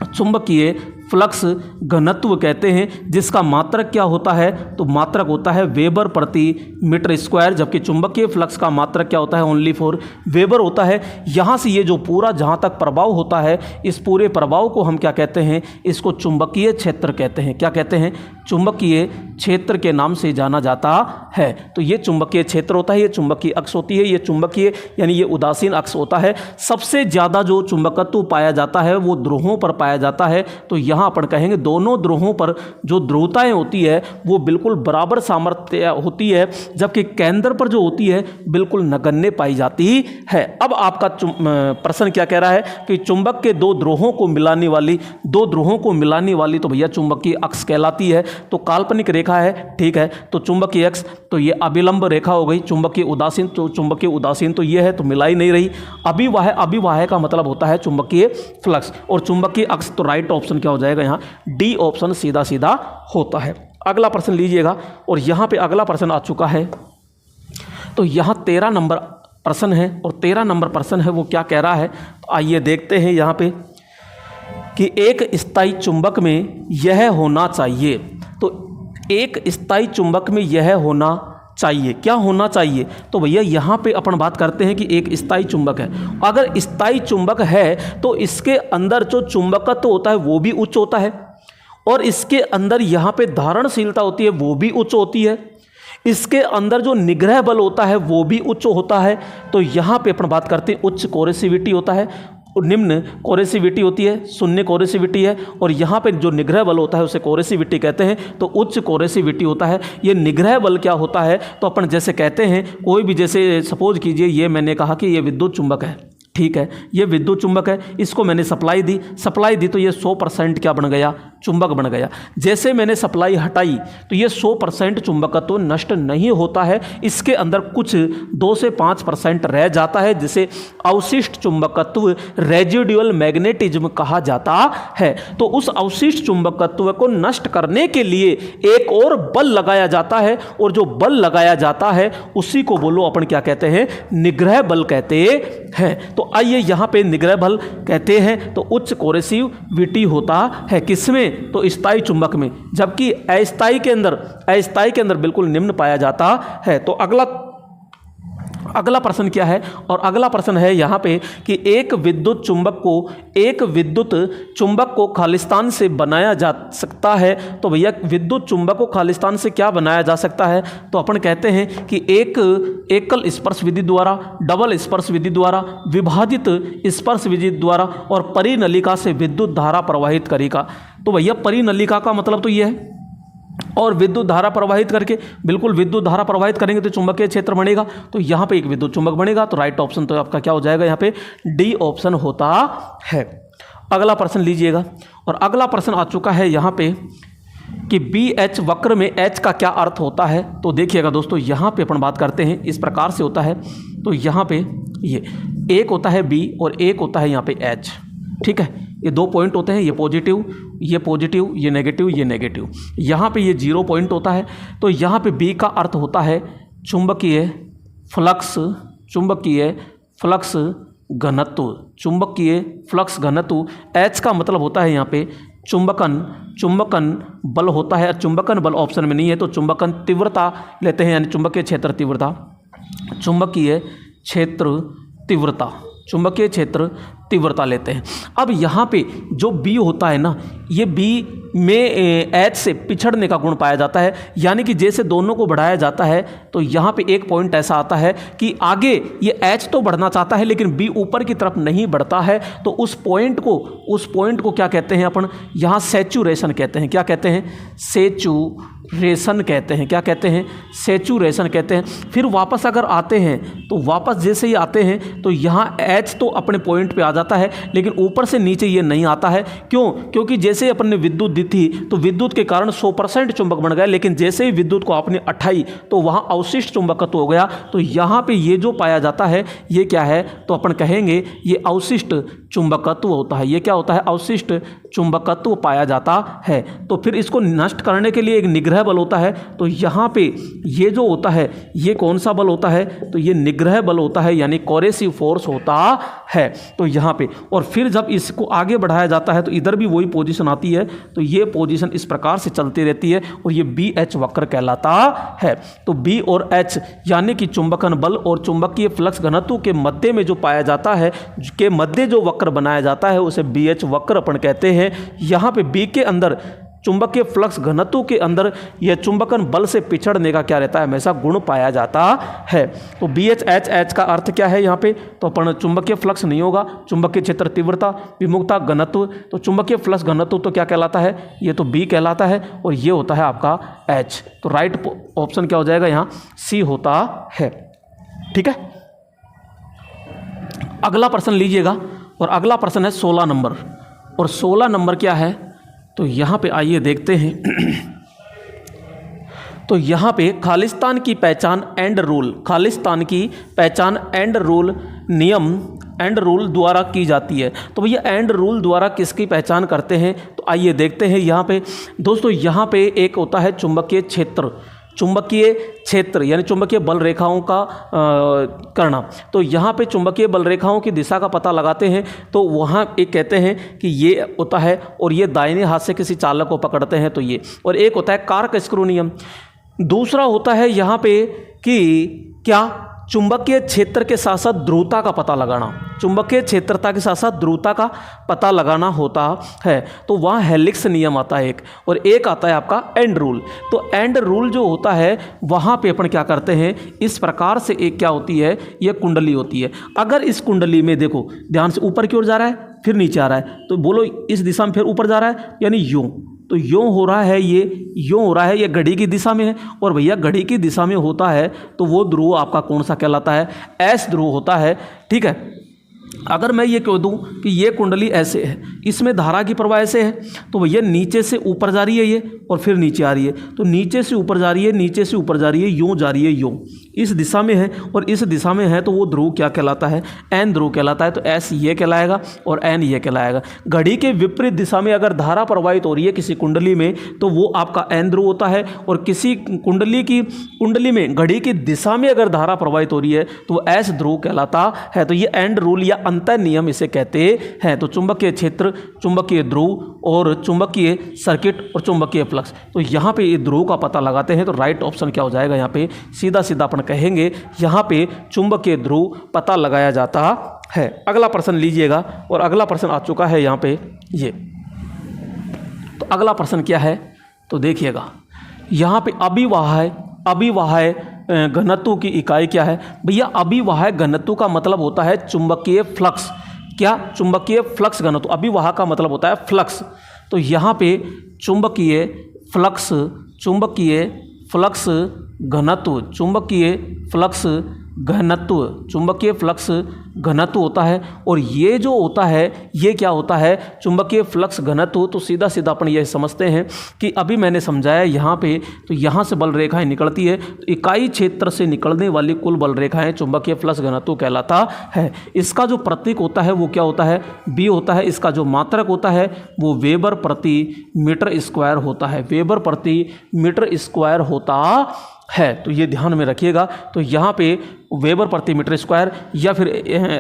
चुंबकीय फ्लक्स घनत्व कहते हैं, जिसका मात्रक क्या होता है? तो मात्रक होता है वेबर प्रति मीटर स्क्वायर, जबकि चुंबकीय फ्लक्स का मात्रक क्या होता है? ओनली फॉर वेबर होता है। यहाँ से ये जो पूरा जहाँ तक प्रभाव होता है, इस पूरे प्रभाव को हम क्या कहते हैं? इसको चुंबकीय क्षेत्र कहते हैं। क्या कहते हैं? चुंबकीय क्षेत्र के नाम से जाना जाता है। तो ये चुंबकीय क्षेत्र होता है, ये चुंबकीय अक्ष होती है, ये चुंबकीय यानी ये उदासीन अक्ष होता है। सबसे ज़्यादा जो चुंबकत्व पाया जाता है वो ध्रुवों पर पाया जाता है। तो यहाँ अपन कहेंगे दोनों ध्रुवों पर जो ध्रुवताएं होती है वो बिल्कुल बराबर सामर्थ्य होती है, जबकि केंद्र पर जो होती है बिल्कुल नगण्य पाई जाती है। अब आपका प्रश्न क्या कह रहा है कि चुंबक के दो ध्रुवों को मिलाने वाली तो भैया चुंबकीय अक्ष कहलाती है। तो काल्पनिक रेखा है, ठीक है, तो चुंबकीय अक्ष, तो ये अभिलंब रेखा हो गई। चुंबकीय उदासीन, तो चुंबकीय उदासीन तो ये है, तो मिला ही नहीं रही। अभिवाह का मतलब होता है चुंबकीय फ्लक्स, और चुंबकीय अक्ष, तो राइट ऑप्शन क्या हो जाएगा? यहाँ डी ऑप्शन सीधा सीधा होता है। अगला प्रश्न लीजिएगा, और यहाँ पे अगला प्रश्न आ चुका है। तो यहाँ 13 नंबर प्रश्न है और 13 नंबर प्रश्न है वो क्या कह रहा है, तो आइए देखते हैं यहाँ पे कि एक स्थायी चुंबक में यह होना चाहिए। तो एक स्थायी चुंबक में यह होना चाहिए, क्या होना चाहिए, तो भैया यहाँ पे अपन बात करते हैं कि एक स्थायी चुंबक है। अगर स्थायी चुंबक है तो इसके अंदर जो चुंबकत्व होता है वो भी उच्च होता है और इसके अंदर यहाँ पे धारणशीलता होती है वो भी उच्च होती है। इसके अंदर जो निग्रह बल होता है वो भी उच्च होता है। तो यहाँ पे अपन बात करते हैं उच्च कोरेसिविटी होता है, निम्न कोरेसिविटी होती है, शून्य कोरेसिविटी है, और यहाँ पे जो निग्रह बल होता है उसे कोरेसिविटी कहते हैं। तो उच्च कोरेसिविटी होता है। ये निग्रह बल क्या होता है, तो अपन जैसे कहते हैं कोई भी, जैसे सपोज कीजिए ये मैंने कहा कि ये विद्युत चुंबक है, ठीक है, ये विद्युत चुंबक है, इसको मैंने सप्लाई दी तो ये 100% क्या बन गया, चुंबक बन गया। जैसे मैंने सप्लाई हटाई तो ये 100% चुंबकत्व नष्ट नहीं होता है, इसके अंदर कुछ 2 से 5% रह जाता है, जिसे अवशिष्ट चुंबकत्व रेजिडुअल मैग्नेटिज्म कहा जाता है। तो उस अवशिष्ट चुंबकत्व को नष्ट करने के लिए एक और बल लगाया जाता है, और जो बल लगाया जाता है उसी को बोलो अपन क्या कहते हैं, निग्रह बल कहते हैं। तो आइए यहाँ पे निग्रह बल कहते हैं तो उच्च कोरेसिविटी होता है किसमें, तो स्थायी चुंबक में, जबकि अस्थायी के अंदर बिल्कुल निम्न पाया जाता है। तो अगला प्रश्न क्या है, और अगला प्रश्न है यहाँ पे कि एक विद्युत चुंबक को खालिस्तान से बनाया जा सकता है। तो भैया विद्युत चुंबक को खालिस्तान से क्या बनाया जा सकता है, तो अपन कहते हैं कि एक एकल स्पर्श विधि द्वारा, डबल स्पर्श विधि द्वारा, विभाजित स्पर्श विधि द्वारा और परिनलिका से विद्युत धारा प्रवाहित करेगा। तो भैया परिनलिका का मतलब तो यह है, और विद्युत धारा प्रवाहित करके, बिल्कुल विद्युत धारा प्रवाहित करेंगे तो चुंबकीय क्षेत्र बनेगा। तो यहाँ पे एक विद्युत चुंबक बनेगा। तो राइट ऑप्शन तो आपका क्या हो जाएगा, यहाँ पे डी ऑप्शन होता है। अगला प्रश्न लीजिएगा, और अगला प्रश्न आ चुका है यहाँ पे कि बी एच वक्र में एच का क्या अर्थ होता है। तो देखिएगा दोस्तों, यहाँ पे अपन बात करते हैं इस प्रकार से होता है। तो यहाँ पे ये एक होता है बी और एक होता है यहाँ पे एच, ठीक है, ये 2 पॉइंट होते हैं, ये पॉजिटिव, ये नेगेटिव। यहाँ पे ये 0 पॉइंट होता है। तो यहाँ पे बी का अर्थ होता है चुंबकीय फ्लक्स घनत्व। एच का मतलब होता है यहाँ पे चुंबकन बल होता है। चुंबकन बल ऑप्शन में नहीं है, तो चुंबकन तीव्रता लेते हैं, यानी चुंबकीय क्षेत्र तीव्रता लेते हैं। अब यहाँ पे जो बी होता है ना, ये बी में एच से पिछड़ने का गुण पाया जाता है, यानी कि जैसे दोनों को बढ़ाया जाता है तो यहाँ पे एक पॉइंट ऐसा आता है कि आगे ये एच तो बढ़ना चाहता है लेकिन बी ऊपर की तरफ नहीं बढ़ता है। तो उस पॉइंट को क्या कहते हैं अपन, यहाँ सैचुरेशन कहते हैं। क्या कहते हैं, सैचुरेशन कहते हैं। फिर वापस अगर आते हैं तो वापस जैसे ही आते हैं तो यहाँ एच तो अपने पॉइंट पे आ जाता है, लेकिन ऊपर से नीचे ये नहीं आता है। क्यों, क्योंकि जैसे ही अपन ने विद्युत दी थी तो विद्युत के कारण 100% चुंबक बन गया, लेकिन जैसे ही विद्युत को आपने हटाई तो वहाँ अवशिष्ट चुंबकत्व हो गया। तो यहाँ पे ये जो पाया जाता है ये क्या है, तो अपन कहेंगे ये अवशिष्ट चुंबकत्व होता है। ये क्या होता है, अवशिष्ट चुंबकत्व पाया जाता है। तो फिर इसको नष्ट करने के लिए एक निग्रह बल होता है। तो यहाँ पे ये जो होता है ये कौन सा बल होता है, तो ये निग्रह बल होता है, यानी कोरेसिव फोर्स होता है। तो यहाँ पे, और फिर जब इसको आगे बढ़ाया जाता है तो इधर भी वही पोजीशन आती है। तो ये पोजीशन इस प्रकार से चलती रहती है और ये बी एच वक्र कहलाता है। तो बी और एच यानी कि चुंबकन बल और चुंबकीय फ्लक्स घनत्व के मध्य में जो पाया जाता है, के मध्य जो वक्र बनाया जाता है उसे बी एच वक्र अपन कहते हैं। यहाँ पे बी के अंदर चुंबकीय फ्लक्स घनत्व के अंदर यह चुंबकन बल से पिछड़ने का क्या रहता है, हमेशा गुण पाया जाता है। तो बी एच एच एच का अर्थ क्या है यहाँ पे, तो अपन चुंबकीय फ्लक्स नहीं होगा, चुंबकीय क्षेत्र तीव्रता, विमुक्ता, घनत्व। तो चुंबकीय फ्लक्स घनत्व तो क्या कहलाता है, ये तो बी कहलाता है, और ये होता है आपका एच। तो राइट ऑप्शन क्या हो जाएगा यहाँ, सी होता है। ठीक है, अगला प्रश्न लीजिएगा, और अगला प्रश्न है 16 नंबर। और 16 नंबर क्या है, तो यहाँ पे आइए देखते हैं। तो यहाँ पे खालिस्तान की पहचान एंड रूल, खालिस्तान की पहचान एंड रूल नियम एंड रूल द्वारा की जाती है। तो भैया एंड रूल द्वारा किसकी पहचान करते हैं, तो आइए देखते हैं। यहाँ पे दोस्तों, यहाँ पे एक होता है चुंबकीय क्षेत्र, चुंबकीय क्षेत्र यानी चुंबकीय बल रेखाओं का करना। तो यहाँ पे चुंबकीय बल रेखाओं की दिशा का पता लगाते हैं तो वहाँ एक कहते हैं कि ये होता है, और ये दाहिने हाथ से किसी चालक को पकड़ते हैं तो ये, और एक होता है कार्क स्क्रू नियम। दूसरा होता है यहाँ पे कि क्या, चुंबकीय क्षेत्र के साथ साथ ध्रुवता का पता लगाना, चुंबकीय क्षेत्रता के साथ साथ ध्रुवता का पता लगाना होता है। तो वहाँ हेलिक्स नियम आता है एक, और एक आता है आपका एंड रूल। तो एंड रूल जो होता है वहाँ पे अपन क्या करते हैं, इस प्रकार से एक क्या होती है, ये कुंडली होती है। अगर इस कुंडली में देखो ध्यान से ऊपर की ओर जा रहा है फिर नीचे आ रहा है, तो बोलो इस दिशा में फिर ऊपर जा रहा है यानी यूँ, तो यूँ हो रहा है, ये यूँ हो रहा है, ये घड़ी की दिशा में है। और भैया घड़ी की दिशा में होता है तो वो ध्रुव आपका कौन सा कहलाता है, एस ध्रुव होता है। ठीक है, अगर मैं ये कह दूं कि ये कुंडली ऐसे है, इसमें धारा की प्रवाह ऐसे है, तो भैया नीचे से ऊपर जा रही है ये और फिर नीचे आ रही है, तो नीचे से ऊपर जा रही है, नीचे से ऊपर जा रही है, यूँ जा रही है, यूँ इस दिशा में है और इस दिशा में है, तो वो ध्रुव क्या कहलाता है, एन ध्रुव कहलाता है। तो एस ये कहलाएगा और एन ये कहलाएगा। घड़ी के विपरीत दिशा में अगर धारा प्रवाहित हो रही है किसी कुंडली में तो वो आपका एन ध्रुव होता है, और किसी कुंडली में घड़ी की दिशा में अगर धारा प्रवाहित हो रही है तो वो एस ध्रुव कहलाता है। तो ये एंड रूल या अंतर नियम इसे कहते हैं। तो चुंबकीय क्षेत्र, चुंबकीय ध्रुव और चुंबकीय सर्किट और चुंबकीय फ्लक्स, तो यहाँ पे ये ध्रुव का पता लगाते हैं। तो राइट ऑप्शन क्या हो जाएगा, यहाँ पे सीधा सीधा अपन कहेंगे यहाँ पे चुंबकीय ध्रुव पता लगाया जाता है। अगला प्रश्न लीजिएगा, और अगला प्रश्न आ चुका है यहाँ पे ये। तो अगला प्रश्न क्या है, तो देखिएगा यहाँ पे अभिवाह्य घनत्व की इकाई क्या है। भैया अभिवाह्य घनत्व का मतलब होता है चुंबकीय फ्लक्स। क्या, चुंबकीय फ्लक्स घनत्व। अभिवाह का मतलब होता है फ्लक्स। तो यहाँ पे चुंबकीय फ्लक्स घनत्व, चुंबकीय फ्लक्स घनत्व होता है। और ये जो होता है ये क्या होता है, चुंबकीय फ्लक्स घनत्व। तो सीधा सीधा अपन ये समझते हैं कि अभी मैंने समझाया यहाँ पे, तो यहाँ से बल रेखाएं निकलती है, तो इकाई क्षेत्र से निकलने वाली कुल बल रेखाएं चुंबकीय फ्लक्स घनत्व कहलाता है। इसका जो प्रतीक होता है वो क्या होता है, बी होता है। इसका जो मात्रक होता है वो वेबर प्रति मीटर स्क्वायर होता है, वेबर प्रति मीटर स्क्वायर होता है। तो ये ध्यान में रखिएगा। तो यहाँ पे वेबर प्रति मीटर स्क्वायर या फिर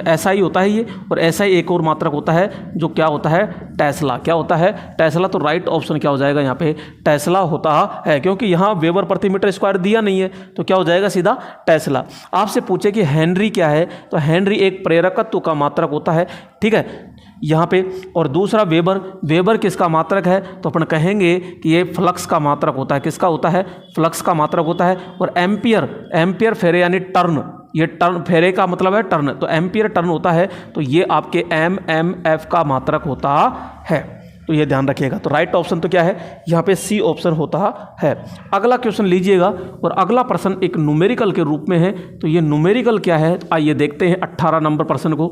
ऐसा ही होता है ये, और ऐसा ही एक और मात्रक होता है जो क्या होता है, टेस्ला। क्या होता है, टेस्ला। तो राइट ऑप्शन क्या हो जाएगा, यहाँ पे टेस्ला होता है, क्योंकि यहाँ वेबर प्रति मीटर स्क्वायर दिया नहीं है, तो क्या हो जाएगा, सीधा टेस्ला। आपसे पूछे कि हेनरी क्या है, तो हेनरी एक प्रेरकत्व का मात्रक होता है। ठीक है यहाँ पे। और दूसरा वेबर किसका मात्रक है, तो अपन कहेंगे कि ये फ्लक्स का मात्रक होता है। किसका होता है, फ्लक्स का मात्रक होता है। और एम्पियर फेरे यानी टर्न, ये टर्न, फेरे का मतलब है टर्न, तो एम्पियर टर्न होता है। तो ये आपके एफ का मात्रक होता है। तो ये ध्यान रखिएगा। तो राइट ऑप्शन तो क्या है, यहाँ पे सी ऑप्शन होता है। अगला क्वेश्चन लीजिएगा, और अगला प्रश्न एक न्यूमेरिकल के रूप में है। तो ये न्यूमेरिकल क्या है, तो आइए देखते हैं 18 नंबर प्रश्न को।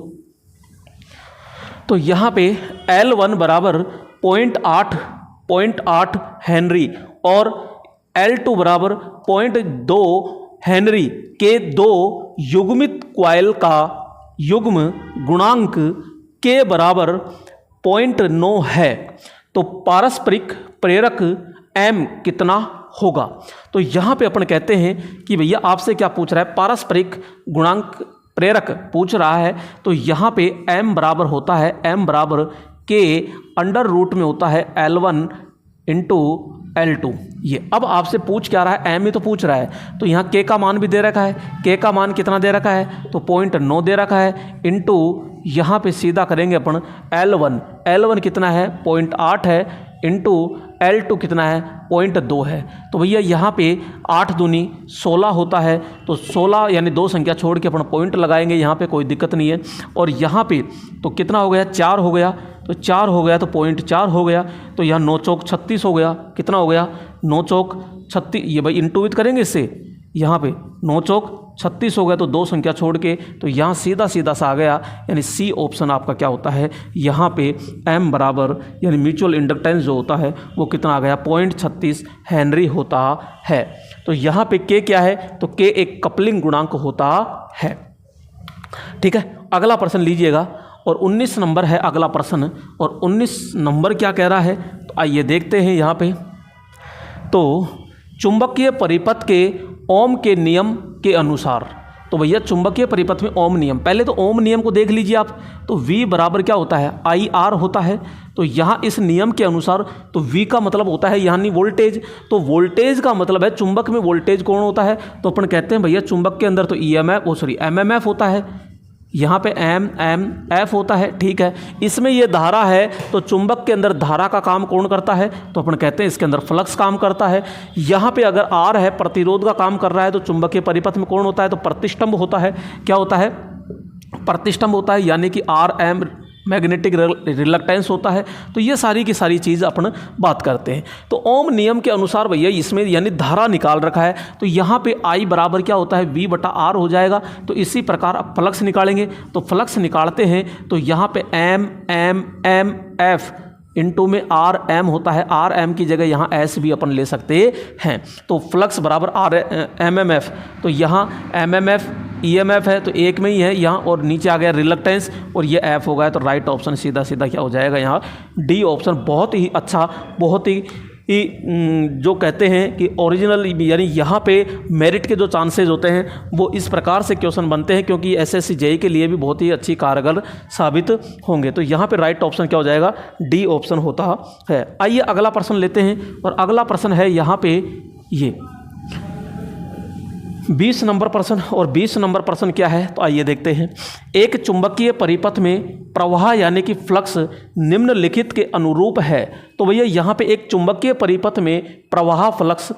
तो यहाँ पे L1 बराबर 0.8 हेनरी और L2 बराबर 0.2 हेनरी के दो युग्मित कॉइल का युग्म गुणांक के बराबर 0.9 है, तो पारस्परिक प्रेरक M कितना होगा। तो यहाँ पे अपन कहते हैं कि भैया आपसे क्या पूछ रहा है, पारस्परिक गुणांक प्रेरक पूछ रहा है। तो यहाँ पे m बराबर होता है, m बराबर के अंडर रूट में होता है L1 इंटू L2। ये अब आपसे पूछ क्या रहा है, m ही तो पूछ रहा है। तो यहाँ k का मान भी दे रखा है, k का मान कितना दे रखा है, तो 0.9 दे रखा है, इंटू यहाँ पे सीधा करेंगे अपन L1 कितना है, 0.8 है, इंटू L2 कितना है, 0.2 है। तो भैया यहाँ पे 8 दूनी 16 होता है। तो 16 यानी दो संख्या छोड़ के अपन पॉइंट लगाएंगे, यहाँ पे कोई दिक्कत नहीं है। और यहाँ पे तो कितना हो गया, 4 हो गया, तो 4 हो गया तो 0.4 हो गया। तो यहाँ 9 चौक 36 हो गया। कितना हो गया, 9 चौक 36, ये भाई इंटू विथ करेंगे इससे, यहाँ पे 9 चौक 36 हो गया, तो दो संख्या छोड़ के, तो यहाँ सीधा सा आ गया, यानी सी ऑप्शन आपका क्या होता है, यहाँ पे m बराबर यानी म्यूचुअल इंडक्टेंस जो होता है वो कितना आ गया, 0.36 हेनरी होता है। तो यहाँ पे k क्या है, तो k एक कपलिंग गुणांक होता है। ठीक है, अगला प्रश्न लीजिएगा, और 19 नंबर है अगला प्रश्न। और 19 नंबर क्या कह रहा है, तो आइए देखते हैं यहाँ पे। तो चुंबकीय परिपथ के ओम के नियम के अनुसार। तो भैया चुंबकीय परिपथ में ओम नियम, पहले तो ओम नियम को देख लीजिए आप। तो V बराबर क्या होता है, IR होता है। तो यहाँ इस नियम के अनुसार तो V का मतलब होता है यानी वोल्टेज। तो वोल्टेज का मतलब है चुंबक में वोल्टेज कौन होता है, तो अपन कहते हैं भैया चुंबक के अंदर तो MMF होता है। यहाँ पे MMF होता है, ठीक है। इसमें ये धारा है, तो चुंबक के अंदर धारा का काम कौन करता है, तो अपन कहते हैं इसके अंदर फ्लक्स काम करता है। यहाँ पे अगर R है, प्रतिरोध का काम कर रहा है, तो चुंबकीय परिपथ में कौन होता है, तो प्रतिष्ठंभ होता है। क्या होता है, प्रतिष्ठंभ होता है, यानी कि RM मैग्नेटिक रिलक्टेंस होता है। तो ये सारी की सारी चीज़ अपन बात करते हैं। तो ओम नियम के अनुसार भैया इसमें यानी धारा निकाल रखा है, तो यहाँ पे I बराबर क्या होता है, V/R हो जाएगा। तो इसी प्रकार अब फ्लक्स निकालेंगे, तो फ्लक्स निकालते हैं तो यहाँ पे MMF इंटू में RM होता है। RM की जगह यहाँ S भी अपन ले सकते हैं। तो फ्लक्स बराबर MMF, तो यहाँ MMF EMF है तो एक में ही है यहाँ, और नीचे आ गया रिलक्टेंस और ये F हो गया। तो राइट ऑप्शन सीधा सीधा क्या हो जाएगा, यहाँ D ऑप्शन। बहुत ही अच्छा, बहुत ही जो कहते हैं कि ओरिजिनल, यानी यहाँ पे मेरिट के जो चांसेस होते हैं वो इस प्रकार से क्वेश्चन बनते हैं, क्योंकि SSC JEE के लिए भी बहुत ही अच्छी कारगर साबित होंगे। तो यहाँ पे राइट ऑप्शन क्या हो जाएगा, D ऑप्शन होता है। आइए अगला प्रश्न लेते हैं, और अगला प्रश्न है यहाँ पे ये 20 नंबर प्रश्न। और 20 नंबर प्रश्न क्या है, तो आइए देखते हैं। एक चुंबकीय परिपथ में प्रवाह यानी कि फ्लक्स निम्नलिखित के अनुरूप है। तो भैया यहाँ पे एक चुंबकीय परिपथ में प्रवाह फ्लक्स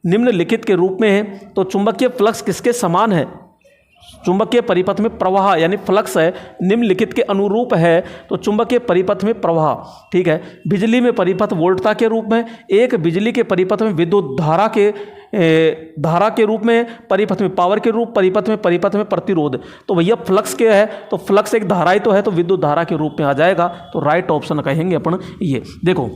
निम्नलिखित के रूप में है। तो चुंबकीय फ्लक्स किसके समान है, चुंबकीय परिपथ में प्रवाह यानी फ्लक्स है निम्नलिखित के अनुरूप है। तो चुंबकीय परिपथ में प्रवाह, ठीक है। बिजली में परिपथ वोल्टता के रूप में, एक बिजली के परिपथ में विद्युत धारा के रूप में, परिपथ में पावर के रूप, परिपथ में प्रतिरोध। तो भैया फ्लक्स क्या है, तो फ्लक्स एक धारा ही तो है, तो विद्युत धारा के रूप में आ जाएगा। तो राइट ऑप्शन कहेंगे अपन ये। देखो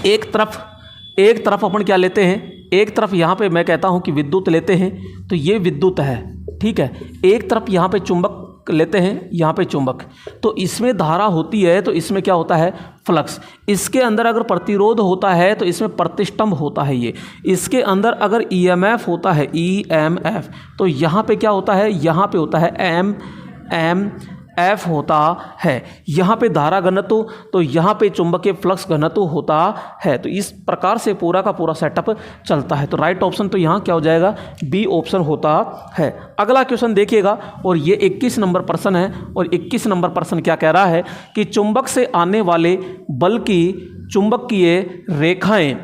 एक तरफ अपन क्या लेते हैं, एक तरफ यहाँ पे मैं कहता हूँ कि विद्युत लेते हैं, तो ये विद्युत है, ठीक है। एक तरफ यहाँ पे चुंबक लेते हैं, यहाँ पे चुंबक, तो इसमें धारा होती है, तो इसमें क्या होता है, फ्लक्स। इसके अंदर अगर प्रतिरोध होता है तो इसमें प्रतिष्ठंभ होता है ये। इसके अंदर अगर EMF होता है, EMF, तो यहाँ पे क्या होता है, यहाँ पे होता है MMF होता है। यहाँ पे धारा घनत्व, तो यहाँ पे चुंबकीय फ्लक्स घनत्व होता है। तो इस प्रकार से पूरा का पूरा सेटअप चलता है। तो राइट ऑप्शन तो यहाँ क्या हो जाएगा, B ऑप्शन होता है। अगला क्वेश्चन देखिएगा, और ये 21 नंबर प्रश्न है। और 21 नंबर प्रश्न क्या कह रहा है कि चुंबक से आने वाले बल की चुंबकीय रेखाएं,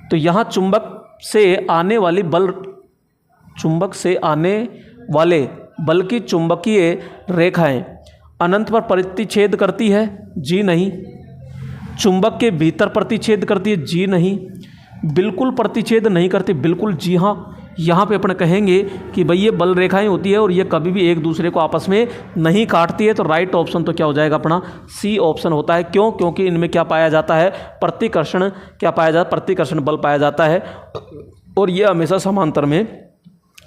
तो यहाँ चुंबक से आने वाले बल की चुंबकीय रेखाएं अनंत पर प्रतिच्छेद करती है, जी नहीं। चुंबक के भीतर प्रतिच्छेद करती है, जी नहीं। बिल्कुल प्रतिच्छेद नहीं करती, बिल्कुल जी हाँ। यहाँ पे अपन कहेंगे कि भाई ये बल रेखाएं होती है और ये कभी भी एक दूसरे को आपस में नहीं काटती है। तो राइट ऑप्शन तो क्या हो जाएगा अपना, C ऑप्शन होता है। क्यों, क्योंकि इनमें क्या पाया जाता है, प्रतिकर्षण क्या पाया जाता है, प्रतिकर्षण बल पाया जाता है, और ये हमेशा समांतर में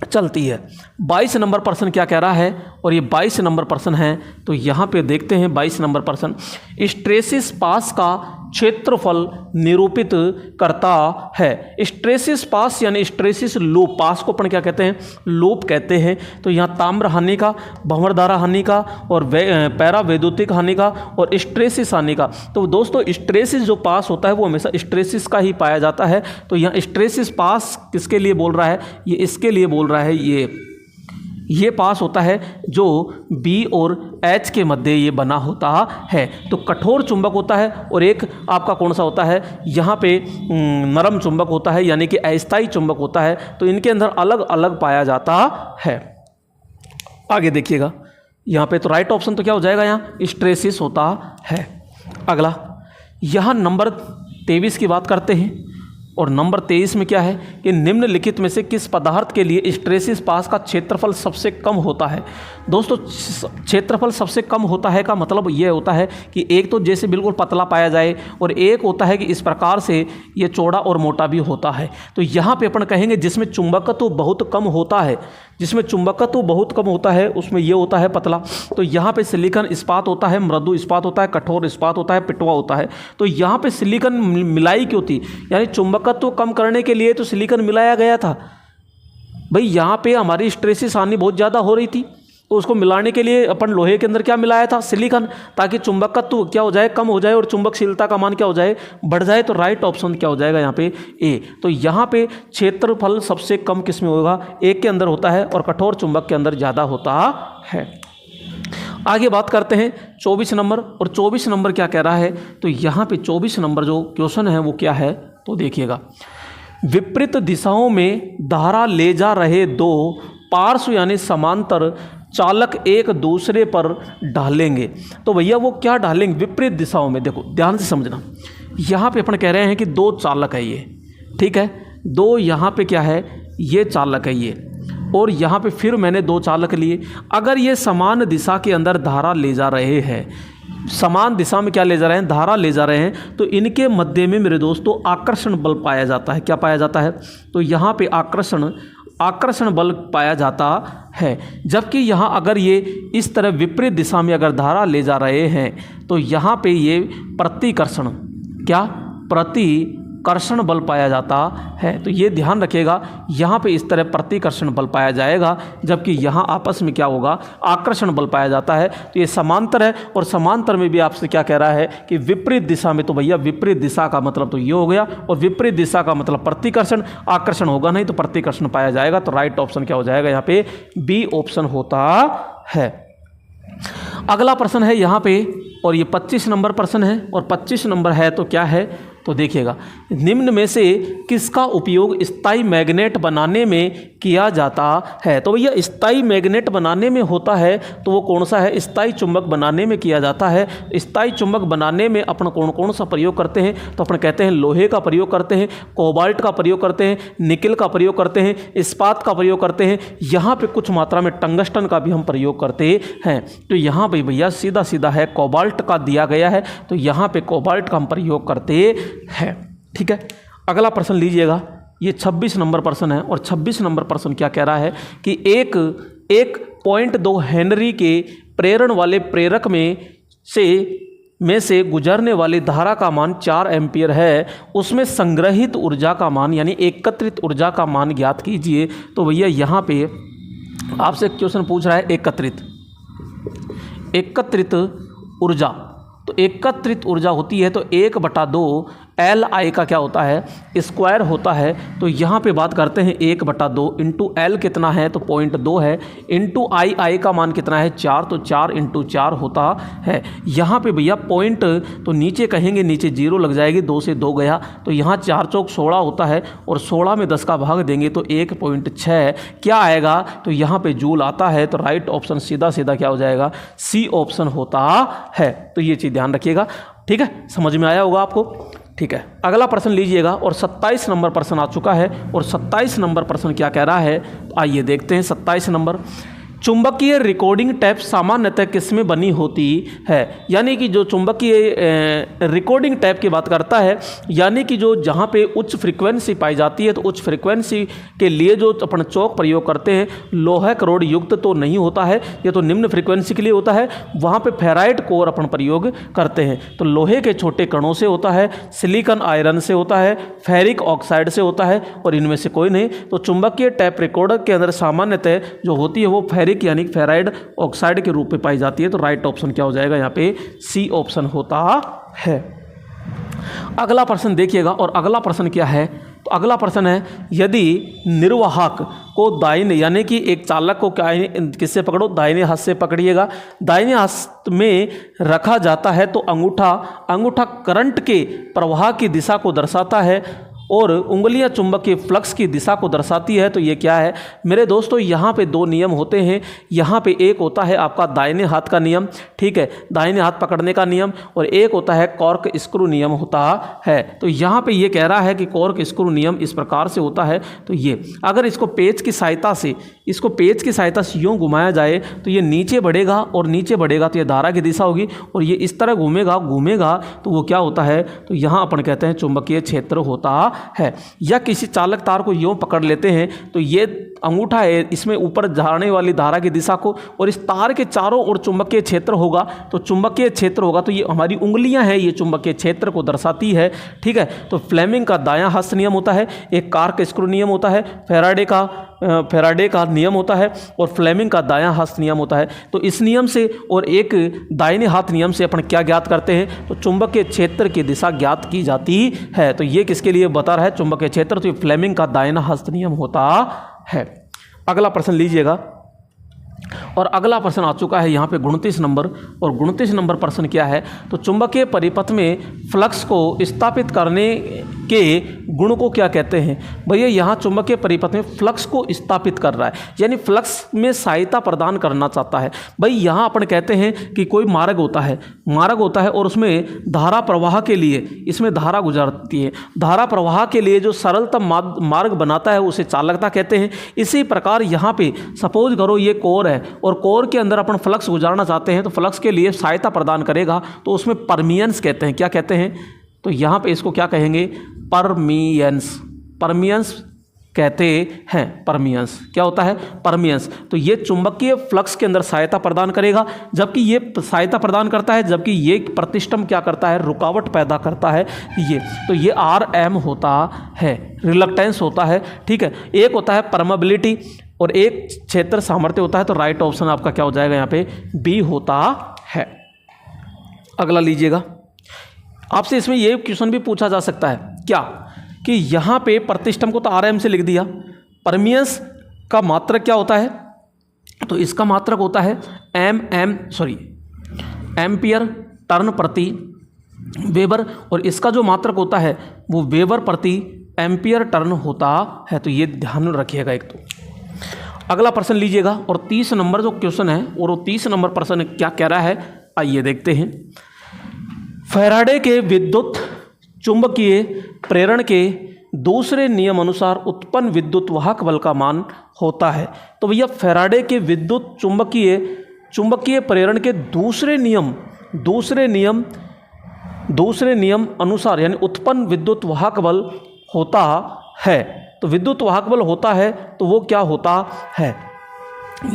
चलती है। 22 नंबर प्रश्न क्या कह रहा है, और ये 22 नंबर प्रश्न है। तो यहाँ पे देखते हैं 22 नंबर प्रश्न। स्ट्रेसिस पास का क्षेत्रफल निरूपित करता है। स्ट्रेसिस पास यानी स्ट्रेसिस लूप, पास को अपन क्या कहते हैं, लूप कहते हैं। तो यहाँ ताम्र हानि का, भंवरधारा हानि का, और पैरा वैद्युतिक हानि का, और स्ट्रेसिस हानि का। तो दोस्तों स्ट्रेसिस जो पास होता है वो हमेशा स्ट्रेसिस का ही पाया जाता है। तो यहाँ स्ट्रेसिस पास किसके लिए बोल रहा है, ये इसके लिए बोल रहा है, ये पास होता है जो B और H के मध्य ये बना होता है। तो कठोर चुंबक होता है, और एक आपका कौन सा होता है, यहाँ पे नरम चुंबक होता है, यानी कि अस्थायी चुंबक होता है। तो इनके अंदर अलग अलग पाया जाता है। आगे देखिएगा यहाँ पे, तो राइट ऑप्शन तो क्या हो जाएगा, यहाँ स्ट्रेसिस होता है। अगला यहाँ नंबर 23 की बात करते हैं, और नंबर 23 में क्या है कि निम्नलिखित में से किस पदार्थ के लिए स्ट्रेसिस पास का क्षेत्रफल सबसे कम होता है। दोस्तों क्षेत्रफल सबसे कम होता है का मतलब ये होता है कि एक तो जैसे बिल्कुल पतला पाया जाए, और एक होता है कि इस प्रकार से ये चौड़ा और मोटा भी होता है। तो यहाँ पे अपन कहेंगे जिसमें चुंबकत्व बहुत कम होता है, जिसमें चुंबकत्व बहुत कम होता है उसमें ये होता है पतला। तो यहाँ पे सिलिकॉन इस्पात होता है, मृदु इस्पात होता है, कठोर इस्पात होता है, पिटवा होता है। तो यहाँ पे सिलिकॉन मिलाई क्यों थी, यानी चुंबकत्व कम करने के लिए तो सिलिकॉन मिलाया गया था। भाई यहाँ पे हमारी स्ट्रेसिस हानि बहुत ज़्यादा हो रही थी, तो उसको मिलाने के लिए अपन लोहे के अंदर क्या मिलाया था, सिलिकॉन, ताकि चुंबकत्व क्या हो जाए, कम हो जाए और चुंबकशीलता का मान क्या हो जाए, बढ़ जाए। तो राइट ऑप्शन क्या हो जाएगा यहाँ पे ए। तो यहाँ पे क्षेत्रफल सबसे कम किस में होगा, एक के अंदर होता है और कठोर चुंबक के अंदर ज़्यादा होता है। आगे बात करते हैं 24 नंबर, और 24 नंबर क्या कह रहा है, तो यहाँ पे 24 नंबर जो क्वेश्चन है वो क्या है, तो देखिएगा, विपरीत दिशाओं में धारा ले जा रहे दो पार्श्व यानी समांतर चालक एक दूसरे पर ढालेंगे। तो भैया वो क्या ढालेंगे, विपरीत दिशाओं में। देखो ध्यान से समझना, यहाँ पे अपन कह रहे हैं कि दो चालक है ये, ठीक है, दो यहाँ पे क्या है, ये चालक है ये, और यहाँ पे फिर मैंने दो चालक लिए। अगर ये समान दिशा के अंदर धारा ले जा रहे हैं, समान दिशा में क्या ले जा रहे हैं, धारा ले जा रहे हैं, तो इनके मध्य में मेरे दोस्तों आकर्षण बल पाया जाता है। क्या पाया जाता है, तो यहाँ पे आकर्षण बल पाया जाता है। जबकि यहाँ अगर ये इस तरह विपरीत दिशा में अगर धारा ले जा रहे हैं तो यहाँ पे ये प्रतिकर्षण बल पाया जाता है। तो ये ध्यान रखिएगा, यहाँ पे इस तरह प्रतिकर्षण बल पाया जाएगा, जबकि यहाँ आपस में क्या होगा, आकर्षण बल पाया जाता है। तो ये समांतर है, और समांतर में भी आपसे क्या कह रहा है कि विपरीत दिशा में। तो भैया विपरीत दिशा का मतलब तो ये हो गया, और विपरीत दिशा का मतलब प्रतिकर्षण, आकर्षण होगा नहीं तो प्रतिकर्षण पाया जाएगा। तो राइट ऑप्शन क्या हो जाएगा यहाँ पे, बी ऑप्शन होता है। अगला प्रश्न है यहाँ पे, और ये 25 नंबर प्रश्न है, और 25 नंबर है तो क्या है, तो देखिएगा, निम्न में से किसका उपयोग स्थायी मैग्नेट बनाने में किया जाता है। तो भैया स्थायी मैग्नेट बनाने में होता है तो वो कौन सा है, स्थायी चुंबक बनाने में किया जाता है। स्थायी चुंबक बनाने में अपन कौन सा प्रयोग करते हैं, तो अपन कहते हैं लोहे का प्रयोग करते हैं, कोबाल्ट का प्रयोग करते हैं, निकल का प्रयोग करते हैं, इस्पात का प्रयोग करते हैं, यहाँ पे कुछ मात्रा में टंगस्टन का भी हम प्रयोग करते हैं। तो यहाँ पे भैया सीधा सीधा है कोबाल्ट का दिया गया है, तो यहाँ पे कोबाल्ट का हम प्रयोग करते हैं। ठीक है, अगला प्रश्न लीजिएगा, ये 26 नंबर प्रश्न है, और 26 नंबर प्रश्न क्या कह रहा है कि 1.2 हेनरी के प्रेरण वाले प्रेरक में से गुजरने वाली धारा का मान 4 एम्पियर है, उसमें संग्रहित ऊर्जा का मान यानी एकत्रित ऊर्जा का मान ज्ञात कीजिए। तो भैया यहाँ पे आपसे क्वेश्चन पूछ रहा है एकत्रित ऊर्जा। तो एकत्रित ऊर्जा होती है तो 1/2 Li का क्या होता है, स्क्वायर होता है। तो यहाँ पे बात करते हैं 1/2 इंटू L कितना है, तो 0.2 है, इंटू I का मान कितना है 4, तो 4 इंटू 4 होता है। यहाँ पे भैया पॉइंट तो नीचे कहेंगे, नीचे 0 लग जाएगी, 2 से 2 गया, तो यहाँ 4 चौक 16 होता है, और 16 में 10 का भाग देंगे तो 1.6 क्या आएगा, तो यहाँ पे जूल आता है। तो राइट ऑप्शन सीधा सीधा क्या हो जाएगा, सी ऑप्शन होता है। तो ये चीज़ ध्यान रखिएगा, ठीक है, समझ में आया होगा आपको। ठीक है, अगला प्रश्न लीजिएगा, और 27 नंबर प्रश्न आ चुका है, और 27 नंबर प्रश्न क्या कह रहा है, आइए देखते हैं। 27 नंबर, चुंबकीय रिकॉर्डिंग टैप सामान्यतः किसमें बनी होती है, यानी कि जो चुंबकीय रिकॉर्डिंग टैप की बात करता है, यानी कि जो जहाँ पे उच्च फ्रीक्वेंसी पाई जाती है, तो उच्च फ्रीक्वेंसी के लिए जो अपन चौक प्रयोग करते हैं, लोहा करोड़ युक्त तो नहीं होता है, ये तो निम्न फ्रीक्वेंसी के लिए होता है, वहाँ पे फेराइट कोर अपन प्रयोग करते हैं। तो लोहे के छोटे कणों से होता है, सिलिकॉन आयरन से होता है, फेरिक ऑक्साइड से होता है, और इनमें से कोई नहीं। तो चुंबकीय टैप रिकॉर्डर के अंदर सामान्यतः जो होती है वो यानी फेराइड ऑक्साइड के रूप में पाई जाती है। तो राइट ऑप्शन क्या हो जाएगा यहाँ पे, सी ऑप्शन होता है। अगला प्रश्न देखिएगा, और अगला प्रश्न क्या है, तो अगला प्रश्न है, यदि निर्वाहक को दाहिने यानी कि एक चालक को किससे पकड़ो, दाहिने हाथ से पकड़िएगा, दाहिने हाथ में रखा जाता है, तो अंगूठा करंट के प्रवाह की दिशा को दर्शाता है, और उंगलियां चुंबकीय फ्लक्स की दिशा को दर्शाती है। तो ये क्या है मेरे दोस्तों, यहाँ पे 2 नियम होते हैं। यहाँ पे एक होता है आपका दाहिने हाथ का नियम, ठीक है, दाहिने हाथ पकड़ने का नियम, और एक होता है कॉर्क स्क्रू नियम होता है। तो यहाँ पे ये कह रहा है कि कॉर्क स्क्रू नियम इस प्रकार से होता है। तो ये अगर इसको पेच की सहायता से यूँ घुमाया जाए तो ये नीचे बढ़ेगा, और नीचे बढ़ेगा तो ये धारा की दिशा होगी, और ये इस तरह घूमेगा तो वो क्या होता है, तो यहाँ अपन कहते हैं चुंबकीय क्षेत्र होता है। या किसी चालक तार को यूँ पकड़ लेते हैं तो ये अंगूठा है, इसमें ऊपर जाने वाली धारा की दिशा को, और इस तार के चारों ओर चुंबकीय क्षेत्र होगा, तो चुंबकीय क्षेत्र होगा तो ये हमारी उंगलियां हैं, ये चुंबकीय क्षेत्र को दर्शाती है। ठीक है, तो फ्लेमिंग का दायां हस्त नियम होता है, एक कार्क स्क्रू नियम होता है, फैराडे का नियम होता है, और फ्लेमिंग का दायां हस्त नियम होता है। तो इस नियम से और एक दाहिने हाथ नियम से अपन क्या ज्ञात करते हैं, तो चुंबकीय क्षेत्र की दिशा ज्ञात की जाती है। तो ये किसके लिए बता रहा है, चुंबकीय क्षेत्र, तो ये फ्लेमिंग का दाहिना हस्त नियम होता है। अगला प्रश्न लीजिएगा, और अगला प्रश्न आ चुका है यहाँ पे 29 नंबर, और 29 नंबर प्रश्न क्या है, तो चुंबकीय परिपथ में फ्लक्स को स्थापित करने के गुण को क्या कहते हैं। भैया यहाँ चुंबकीय परिपथ में फ्लक्स को स्थापित कर रहा है, यानी फ्लक्स में सहायता प्रदान करना चाहता है। भाई यहाँ अपन कहते हैं कि कोई मार्ग होता है और उसमें धारा प्रवाह के लिए इसमें धारा गुजरती है, धारा प्रवाह के लिए जो सरलतम मार्ग बनाता है उसे चालकता कहते हैं। इसी प्रकार यहाँ पे सपोज करो ये कोर है, और कोर के अंदर अपन फ्लक्स गुजारना चाहते हैं, तो फ्लक्स के लिए सहायता प्रदान करेगा, तो उसमें परमियंस कहते हैं। क्या कहते हैं, तो यहाँ पे इसको क्या कहेंगे, परमियंस कहते हैं। परमियंस क्या होता है, परमियंस। तो ये चुंबकीय फ्लक्स के अंदर सहायता प्रदान करेगा, जबकि ये सहायता प्रदान करता है, जबकि ये प्रतिष्ठम क्या करता है, रुकावट पैदा करता है। तो ये RM होता है, रिलक्टेंस होता है। ठीक है, एक होता है परमेबिलिटी और एक क्षेत्र सामर्थ्य होता है। तो राइट ऑप्शन आपका क्या हो जाएगा यहाँ पे, बी होता है। अगला लीजिएगा, आपसे इसमें ये क्वेश्चन भी पूछा जा सकता है क्या, कि यहाँ पे प्रतिष्ठम को तो RM से लिख दिया, परमियंस का मात्रक क्या होता है, तो इसका मात्रक होता है एम्पियर टर्न प्रति वेबर, और इसका जो मात्रक होता है वो वेबर प्रति एम्पियर टर्न होता है। तो ये ध्यान रखिएगा एक। तो अगला प्रश्न लीजिएगा, और 30 नंबर जो क्वेश्चन है, और वो 30 नंबर प्रश्न क्या कह रहा है, आइए देखते हैं। फैराडे के विद्युत चुंबकीय प्रेरण के दूसरे नियम अनुसार उत्पन्न विद्युत वाहक बल का मान होता है। तो भैया फैराडे के विद्युत चुंबकीय प्रेरण के दूसरे नियम अनुसार यानी उत्पन्न विद्युत वाहक बल होता है। तो विद्युत वाहक बल होता है तो वो क्या होता है,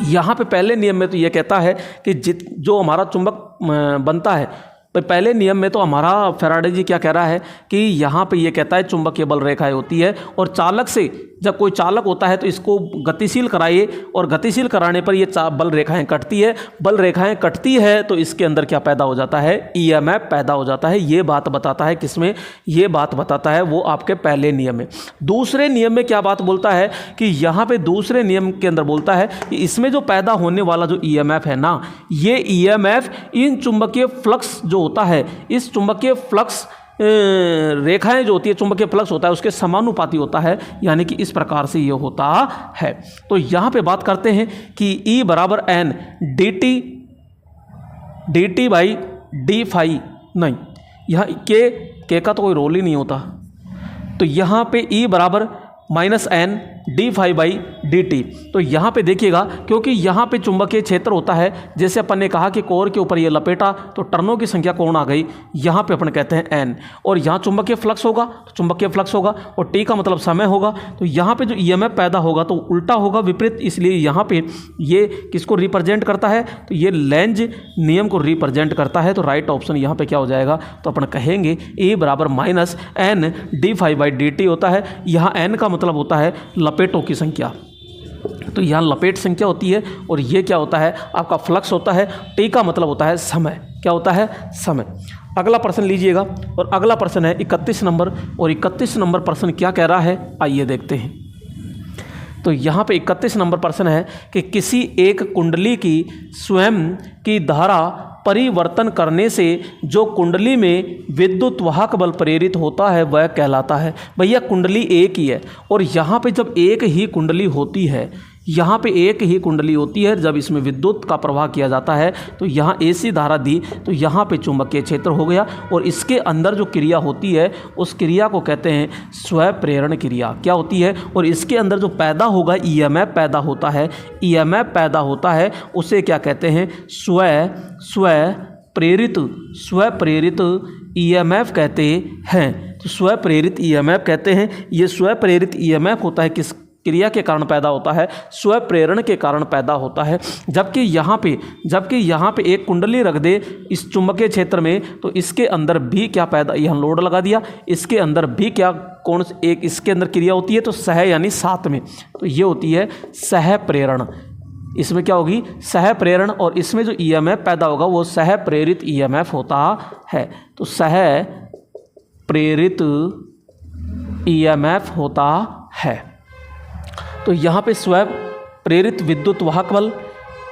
यहाँ पे पहले नियम में तो ये कहता है कि जो हमारा चुंबक बनता है, पहले नियम में तो हमारा फैराडे जी क्या कह रहा है कि यहाँ पे ये कहता है चुंबकीय बल रेखाएं होती है, और चालक से जब कोई चालक होता है तो इसको गतिशील कराइए, और गतिशील कराने पर ये बल रेखाएं कटती है। बल रेखाएं कटती है तो इसके अंदर क्या पैदा हो जाता है, EMF पैदा हो जाता है। ये बात बताता है किसमें, ये बात बताता है वो आपके पहले नियम में। दूसरे नियम में क्या बात बोलता है कि यहाँ पे दूसरे नियम के अंदर बोलता है कि इसमें जो पैदा होने वाला जो EMF है ना, ये EMF इन चुंबकीय फ्लक्स जो होता है, इस चुंबकीय फ्लक्स रेखाएं जो होती है, चुंबकीय फ्लक्स होता है उसके समानुपाती होता है, यानी कि इस प्रकार से ये होता है। तो यहाँ पे बात करते हैं कि E बराबर N dt by D phi, नहीं यहाँ के का तो कोई रोल ही नहीं होता, तो यहाँ पे E बराबर -N D phi by D T. तो यहाँ पे देखिएगा, क्योंकि यहाँ पे चुंबकीय क्षेत्र होता है, जैसे अपन ने कहा कि कोर के ऊपर ये लपेटा तो टर्नों की संख्या कौन आ गई, यहाँ पे अपन कहते हैं n, और यहाँ चुंबकीय फ्लक्स होगा तो चुंबकीय फ्लक्स होगा, और t का मतलब समय होगा। तो यहाँ पे जो EMF पैदा होगा तो उल्टा होगा, विपरीत, इसलिए यहाँ पे ये किसको रिप्रेजेंट करता है, तो ये लेंज नियम को रिप्रेजेंट करता है। तो राइट ऑप्शन यहाँ पे क्या हो जाएगा, तो अपन कहेंगे E बराबर -N D phi by D T होता है। यहाँ n का मतलब होता है लपेटों की संख्या, तो यहाँ लपेट संख्या होती है, और ये क्या होता है आपका फ्लक्स होता है। टी का मतलब होता है समय, क्या होता है, समय। अगला प्रश्न लीजिएगा, और अगला प्रश्न है 31 नंबर, और 31 नंबर प्रश्न क्या कह रहा है, आइए देखते हैं। तो यहाँ पे 31 नंबर प्रश्न है कि किसी एक कुंडली की स्वयं की धारा परिवर्तन करने से जो कुंडली में विद्युत वाहक बल प्रेरित होता है वह कहलाता है। भैया कुंडली एक ही है, और यहाँ पे जब एक ही कुंडली होती है, यहाँ पे एक ही कुंडली होती है, जब इसमें विद्युत का प्रवाह किया जाता है तो यहाँ AC धारा दी, तो यहाँ पे चुंबकीय क्षेत्र हो गया, और इसके अंदर जो क्रिया होती है उस क्रिया को कहते हैं स्वप्रेरण क्रिया। क्या होती है, और इसके अंदर जो पैदा होगा EMF पैदा होता है, EMF पैदा होता है, उसे क्या कहते हैं, स्वप्रेरित EMF कहते हैं। तो स्वप्रेरित ईएमएफ कहते हैं। ये स्वप्रेरित ईएमएफ होता है किस क्रिया के कारण पैदा होता है? स्वप्रेरण के कारण पैदा होता है। जबकि यहाँ पे एक कुंडली रख दे इस चुंबकीय क्षेत्र में, तो इसके अंदर भी क्या पैदा, यहाँ लोड लगा दिया, इसके अंदर भी क्या कौन एक इसके अंदर क्रिया होती है? तो सह यानी साथ में, तो ये होती है सह प्रेरण। इसमें क्या होगी? सह प्रेरण। और इसमें जो ईएमएफ पैदा होगा वो सह प्रेरित ईएमएफ होता है। तो सह प्रेरित ईएमएफ होता है। तो यहाँ पे स्वयं प्रेरित विद्युत वाहक बल,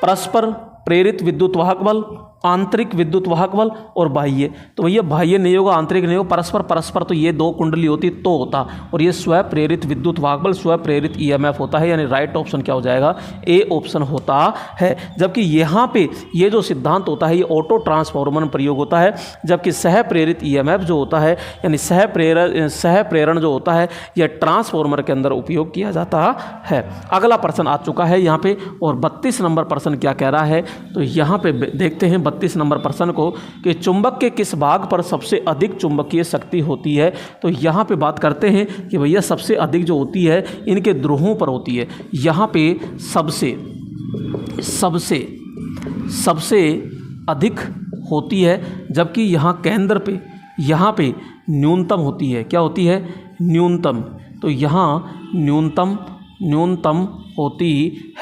परस्पर प्रेरित विद्युत वाहक बल, आंतरिक विद्युत वाहक बल और बाह्य। तो भैया बाह्य नहीं होगा, आंतरिक नहीं होगा, परस्पर तो ये दो कुंडली होती तो होता। और ये स्वयं प्रेरित विद्युत वाहक बल, स्वयं प्रेरित ईएमएफ होता है। यानी राइट ऑप्शन क्या हो जाएगा? ए ऑप्शन होता है। जबकि यहाँ पे ये जो सिद्धांत होता है ये ऑटो ट्रांसफॉर्मर में प्रयोग होता है। जबकि सह प्रेरित ईएमएफ जो होता है यानी सह प्रेरण जो होता है यह ट्रांसफॉर्मर के अंदर उपयोग किया जाता है। अगला प्रश्न आ चुका है यहाँ पे, और 32 नंबर प्रश्न क्या कह रहा है? तो यहाँ पे देखते हैं 32 नंबर प्रश्न को कि चुंबक के किस भाग पर सबसे अधिक चुंबकीय शक्ति होती है। तो यहाँ पे बात करते हैं कि भैया सबसे अधिक जो होती है इनके ध्रुवों पर होती है। यहाँ पे सबसे अधिक होती है, जबकि यहाँ केंद्र पे यहाँ पे न्यूनतम होती है। क्या होती है? न्यूनतम। तो यहाँ न्यूनतम होती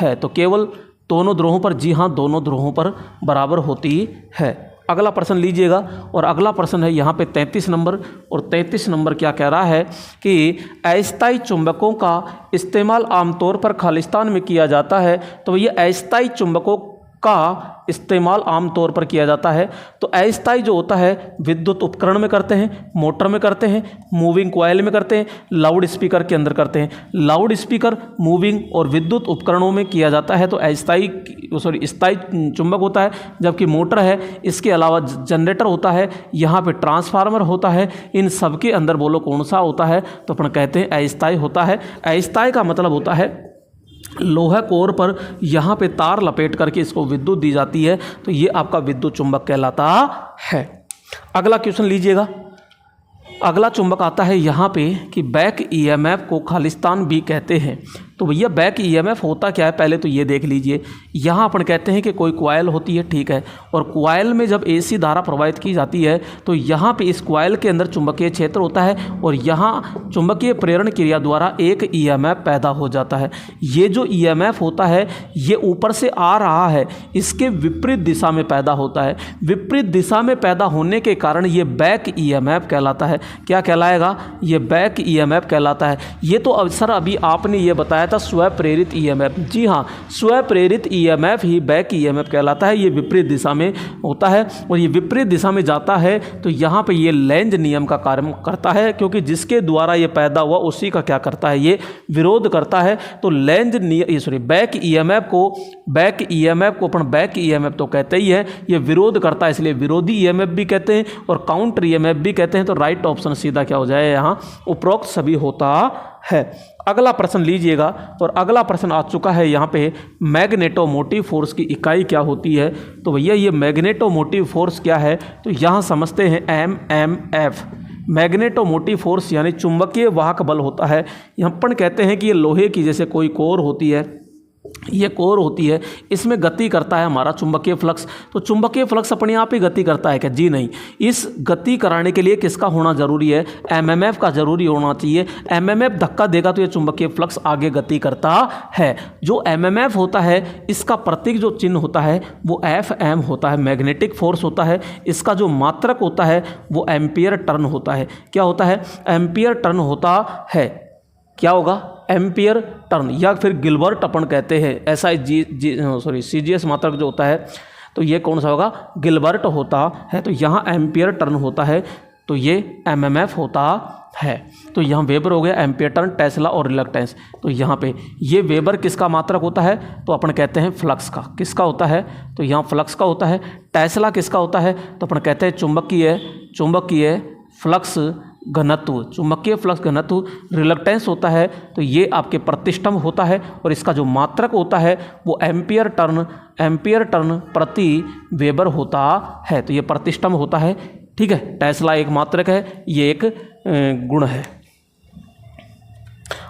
है। तो केवल दोनों ध्रुवों पर, जी हाँ दोनों ध्रुवों पर बराबर होती है। अगला प्रश्न लीजिएगा, और अगला प्रश्न है यहाँ पे 33 नंबर। और 33 नंबर क्या कह रहा है कि अस्थायी चुंबकों का इस्तेमाल आमतौर पर खालिस्तान में किया जाता है। तो ये अस्थायी चुंबकों का इस्तेमाल आमतौर पर किया जाता है। तो अस्थायी जो होता है विद्युत उपकरण में करते हैं, मोटर में करते हैं, मूविंग कॉइल में करते हैं, लाउड स्पीकर के अंदर करते हैं। लाउड स्पीकर, मूविंग और विद्युत उपकरणों में किया जाता है तो स्थायी चुंबक होता है। जबकि मोटर है, इसके अलावा जनरेटर होता है, यहाँ पे ट्रांसफार्मर होता है। इन सब के अंदर बोलो कौन सा होता है? तो अपन कहते हैं अस्थायी होता है। अस्थायी का मतलब होता है लोहा कोर पर यहाँ पे तार लपेट करके इसको विद्युत दी जाती है, तो ये आपका विद्युत चुंबक कहलाता है। अगला क्वेश्चन लीजिएगा। अगला चुंबक आता है यहाँ पे कि बैक ईएमएफ को खालिस्तान भी कहते हैं। तो भैया बैक ईएमएफ होता क्या है पहले तो ये देख लीजिए। यहाँ अपन कहते हैं कि कोई कॉइल होती है, ठीक है, और कॉइल में जब एसी धारा प्रवाहित की जाती है तो यहाँ पे इस कॉइल के अंदर चुंबकीय क्षेत्र होता है और यहाँ चुंबकीय प्रेरण क्रिया द्वारा एक ईएमएफ पैदा हो जाता है। ये जो ईएमएफ होता है ये ऊपर से आ रहा है, इसके विपरीत दिशा में पैदा होता है। विपरीत दिशा में पैदा होने के कारण ये बैक ईएमएफ कहलाता है। क्या कहलाएगा? ये बैक ईएमएफ कहलाता है। ये तो अवसर अभी आपने ये बताया था स्वप्रेरित ईएमएफ। जी हाँ, स्वप्रेरित ईएमएफ ही बैक ईएमएफ कहलाता है। ये विपरीत दिशा में होता है और ये विपरीत दिशा में जाता है तो यहाँ पे ये लेंज नियम का कार्य करता है, क्योंकि जिसके द्वारा ये पैदा हुआ उसी का क्या करता है? ये विरोध करता है। तो बैक ईएमएफ को अपन बैक ईएमएफ तो कहते ही है, ये विरोध करता है, इसलिए विरोधी ईएमएफ भी कहते हैं और काउंटर ईएमएफ भी कहते हैं। तो राइट ऑप्शन सीधा क्या हो जाए? यहाँ उपरोक्त सभी होता है। अगला प्रश्न लीजिएगा, और अगला प्रश्न आ चुका है यहाँ पे मैग्नेटोमोटिव फोर्स की इकाई क्या होती है। तो भैया ये मैग्नेटोमोटिव फोर्स क्या है? तो यहाँ समझते हैं एमएमएफ। मैग्नेटोमोटिव फोर्स यानी चुंबकीय वाहक बल होता है। यहाँ पर कहते हैं कि ये लोहे की जैसे कोई कोर होती है, ये कोर होती है, इसमें गति करता है हमारा चुंबकीय फ्लक्स। तो चुंबकीय फ्लक्स अपने आप ही गति करता है क्या? जी नहीं। इस गति कराने के लिए किसका होना जरूरी है? एमएमएफ का जरूरी होना चाहिए। एमएमएफ धक्का देगा तो ये चुंबकीय फ्लक्स आगे गति करता है। जो एमएमएफ होता है इसका प्रतीक जो चिन्ह होता है वो एफएम होता है, मैग्नेटिक फोर्स होता है। इसका जो मात्रक होता है वो एम्पियर टर्न होता है। क्या होता है? एम्पियर टर्न होता है। क्या होगा? एम्पियर टर्न, या फिर गिलबर्ट अपन कहते हैं। सीजीएस मात्रक जो होता है तो ये कौन सा होगा? गिलबर्ट होता है। तो यहाँ एम्पियर टर्न होता है तो ये एमएमएफ होता है। तो यहाँ वेबर हो गया, एम्पियर टर्न, टेस्ला और रिलक्टेंस। तो यहाँ पे ये वेबर किसका मात्रक होता है? तो अपन कहते हैं फ्लक्स का। किसका होता है? तो यहाँ फ्लक्स का होता है। टेस्ला किसका होता है? तो अपन कहते हैं चुंबकीय फ्लक्स घनत्व, चुंबकीय फ्लक्स घनत्व। रिलक्टेंस होता है तो ये आपके प्रतिष्ठम होता है और इसका जो मात्रक होता है वो एम्पियर टर्न प्रति वेबर होता है। तो ये प्रतिष्ठम होता है, ठीक है। टेस्ला एक मात्रक है, ये एक गुण है।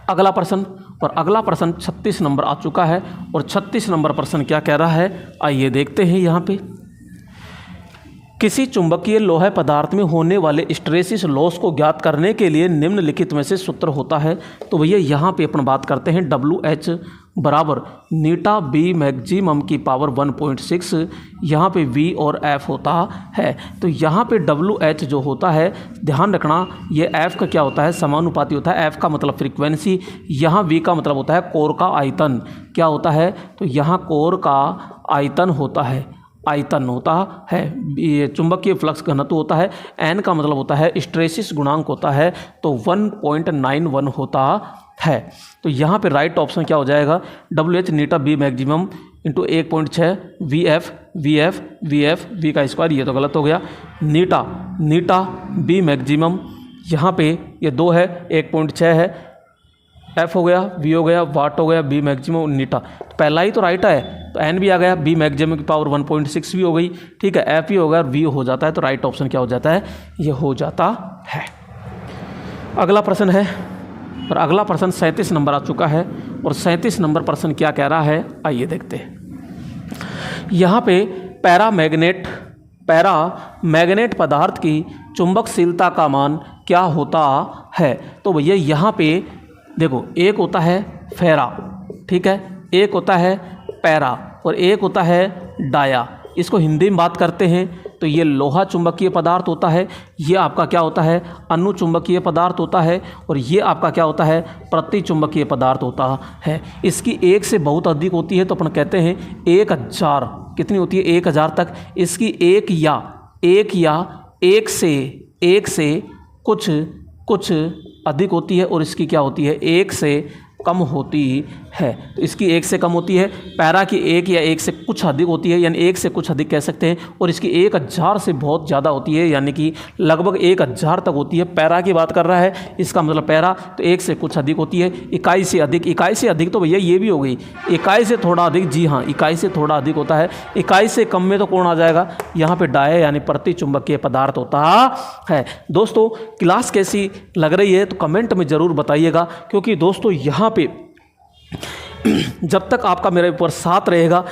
अगला प्रश्न, और अगला प्रश्न 36 नंबर आ चुका है। और 36 नंबर प्रश्न क्या कह रहा है, आइए देखते हैं यहाँ पे। किसी चुंबकीय लोहे पदार्थ में होने वाले हिस्टैरिसीस लॉस को ज्ञात करने के लिए निम्नलिखित में से सूत्र होता है। तो भैया यहाँ पे अपन बात करते हैं WH बराबर नीटा बी मैक्सिमम की पावर 1.6, यहाँ पे V और F होता है। तो यहाँ पे WH जो होता है, ध्यान रखना ये F का क्या होता है, समानुपाती होता है। F का मतलब फ्रीक्वेंसी, यहाँ V का मतलब होता है कोर का आयतन। क्या होता है, तो यहाँ कोर का आयतन होता है, आयतन होता है। ये चुंबकीय फ्लक्स घनत्व होता है। N का मतलब होता है हिस्टैरिसीस गुणांक होता है, तो 1.91 होता है। तो यहाँ पे राइट ऑप्शन क्या हो जाएगा, WH नीटा बी मैक्सिमम इंटू 1.6 V का स्क्वायर, ये तो गलत हो गया। नीटा बी मैक्सिमम, यहाँ पे ये 2 है, 1.6 है, F हो गया, V हो गया, वाट हो गया, बी मैक्सिमम नीटा। तो पहला ही तो राइट है, तो N भी आ गया, बी मैक्सिमम की पावर 1.6 भी हो गई, ठीक है, F भी हो गया, V हो जाता है। तो राइट ऑप्शन क्या हो जाता है, ये हो जाता है। अगला प्रश्न है, और अगला प्रश्न 37 नंबर आ चुका है। और 37 नंबर प्रश्न क्या कह रहा है, आइए देखते हैं। यहाँ पे पैरा मैग्नेट पदार्थ की चुंबकशीलता का मान क्या होता है। तो भैया यहाँ पे देखो, एक होता है फेरा, ठीक है, एक होता है पैरा और एक होता है डाया। इसको हिंदी में बात करते हैं तो ये लोहा चुंबकीय पदार्थ होता है, ये आपका क्या होता है, अनुचुंबकीय पदार्थ होता है, और ये आपका क्या होता है, प्रतिचुंबकीय पदार्थ होता है। इसकी एक से बहुत अधिक होती है तो अपन कहते हैं 1000, कितनी होती है, 1000 तक। इसकी एक या एक से कुछ अधिक होती है, और इसकी क्या होती है, 1 से कम होती है। तो इसकी 1 से कम होती है, पैरा की 1 या 1 से कुछ अधिक होती है, यानी 1 से कुछ अधिक कह सकते हैं। और इसकी 1000 से बहुत ज़्यादा होती है, यानी कि लगभग 1000 तक होती है। पैरा की बात कर रहा है, इसका मतलब पैरा तो 1 से कुछ अधिक होती है। इकाई से अधिक तो भैया ये भी हो गई, इकाई से थोड़ा अधिक, जी हाँ, इकाई से थोड़ा अधिक होता है। इकाई से कम में तो कौन आ जाएगा, यहाँ पे डाया यानी प्रतिचुंबकीय पदार्थ होता है। दोस्तों क्लास कैसी लग रही है तो कमेंट में ज़रूर बताइएगा, क्योंकि दोस्तों यहाँ पे जब तक आपका मेरे ऊपर साथ रहेगा,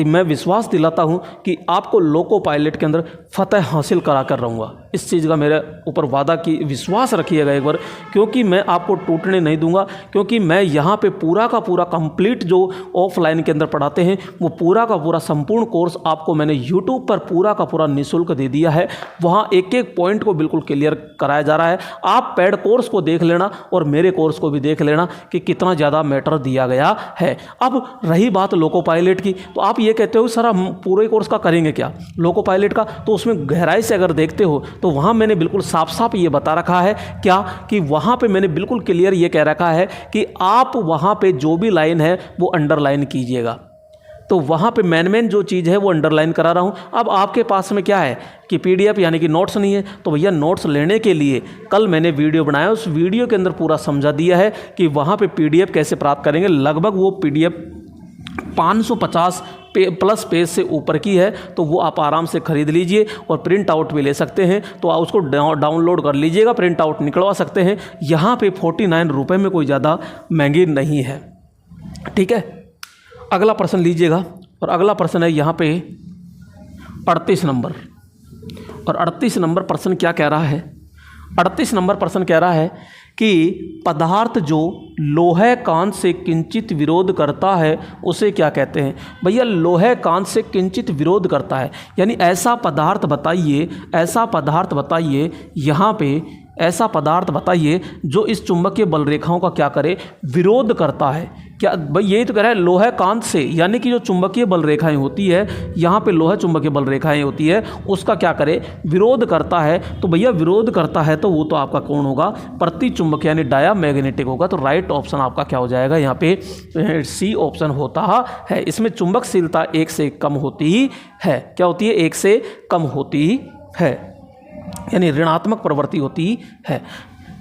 मैं विश्वास दिलाता हूं कि आपको लोको पायलट के अंदर फतह हासिल करा कर रहूँगा। इस चीज़ का मेरे ऊपर वादा की विश्वास रखिएगा एक बार, क्योंकि मैं आपको टूटने नहीं दूंगा। क्योंकि मैं यहाँ पे पूरा का पूरा कंप्लीट जो ऑफलाइन के अंदर पढ़ाते हैं, वो पूरा का पूरा संपूर्ण कोर्स आपको मैंने यूट्यूब पर पूरा का पूरा निःशुल्क दे दिया है। वहाँ एक एक पॉइंट को बिल्कुल क्लियर कराया जा रहा है। आप पेड कोर्स को देख लेना और मेरे कोर्स को भी देख लेना कि कितना ज़्यादा मैटर दिया गया है। अब रही बात लोको पायलट की, तो आप ये कहते हो सर हम पूरे कोर्स का करेंगे क्या लोको पायलट का, तो उसमें गहराई से अगर देखते हो तो वहाँ मैंने बिल्कुल साफ साफ ये बता रखा है क्या, कि वहाँ पे मैंने बिल्कुल क्लियर ये कह रखा है कि आप वहाँ पे जो भी लाइन है वो अंडरलाइन कीजिएगा। तो वहाँ पे मेन जो चीज़ है वो अंडरलाइन करा रहा हूँ। अब आपके पास में क्या है कि PDF यानी कि नोट्स नहीं है, तो भैया नोट्स लेने के लिए कल मैंने वीडियो बनाया, उस वीडियो के अंदर पूरा समझा दिया है कि वहाँ पे PDF कैसे प्राप्त करेंगे। लगभग वो PDF 550 प्लस पेज से ऊपर की है, तो वो आप आराम से ख़रीद लीजिए और प्रिंट आउट भी ले सकते हैं। तो आप उसको डाउनलोड कर लीजिएगा, प्रिंट आउट निकलवा सकते हैं। यहाँ पे 49 रुपये में कोई ज़्यादा महंगी नहीं है, ठीक है। अगला प्रश्न लीजिएगा, और अगला प्रश्न है यहाँ पे 38 नंबर। और 38 नंबर प्रश्न क्या कह रहा है, 38 नंबर प्रश्न कह रहा है कि पदार्थ जो लोहे कांच से किंचित विरोध करता है उसे क्या कहते हैं। भैया लोहे कांच से किंचित विरोध करता है, यानी ऐसा पदार्थ बताइए यहाँ पे ऐसा पदार्थ बताइए जो इस चुंबकीय बल रेखाओं का क्या करे, विरोध करता है। क्या भाई यही तो कह रहा है, लोहे कांच से, यानी कि जो चुंबकीय बल रेखाएं होती है, यहाँ पे लोहे चुंबकीय बल रेखाएं होती है, उसका क्या करे, विरोध करता है। तो भैया विरोध करता है तो वो तो आपका कौन होगा, प्रतिचुंबक यानी डायामैग्नेटिक होगा। तो राइट ऑप्शन आपका क्या हो जाएगा, यहाँ पे C ऑप्शन होता है। इसमें चुंबकशीलता 1 से कम होती है, क्या होती है, 1 से कम होती है, यानी ऋणात्मक प्रवृत्ति होती है।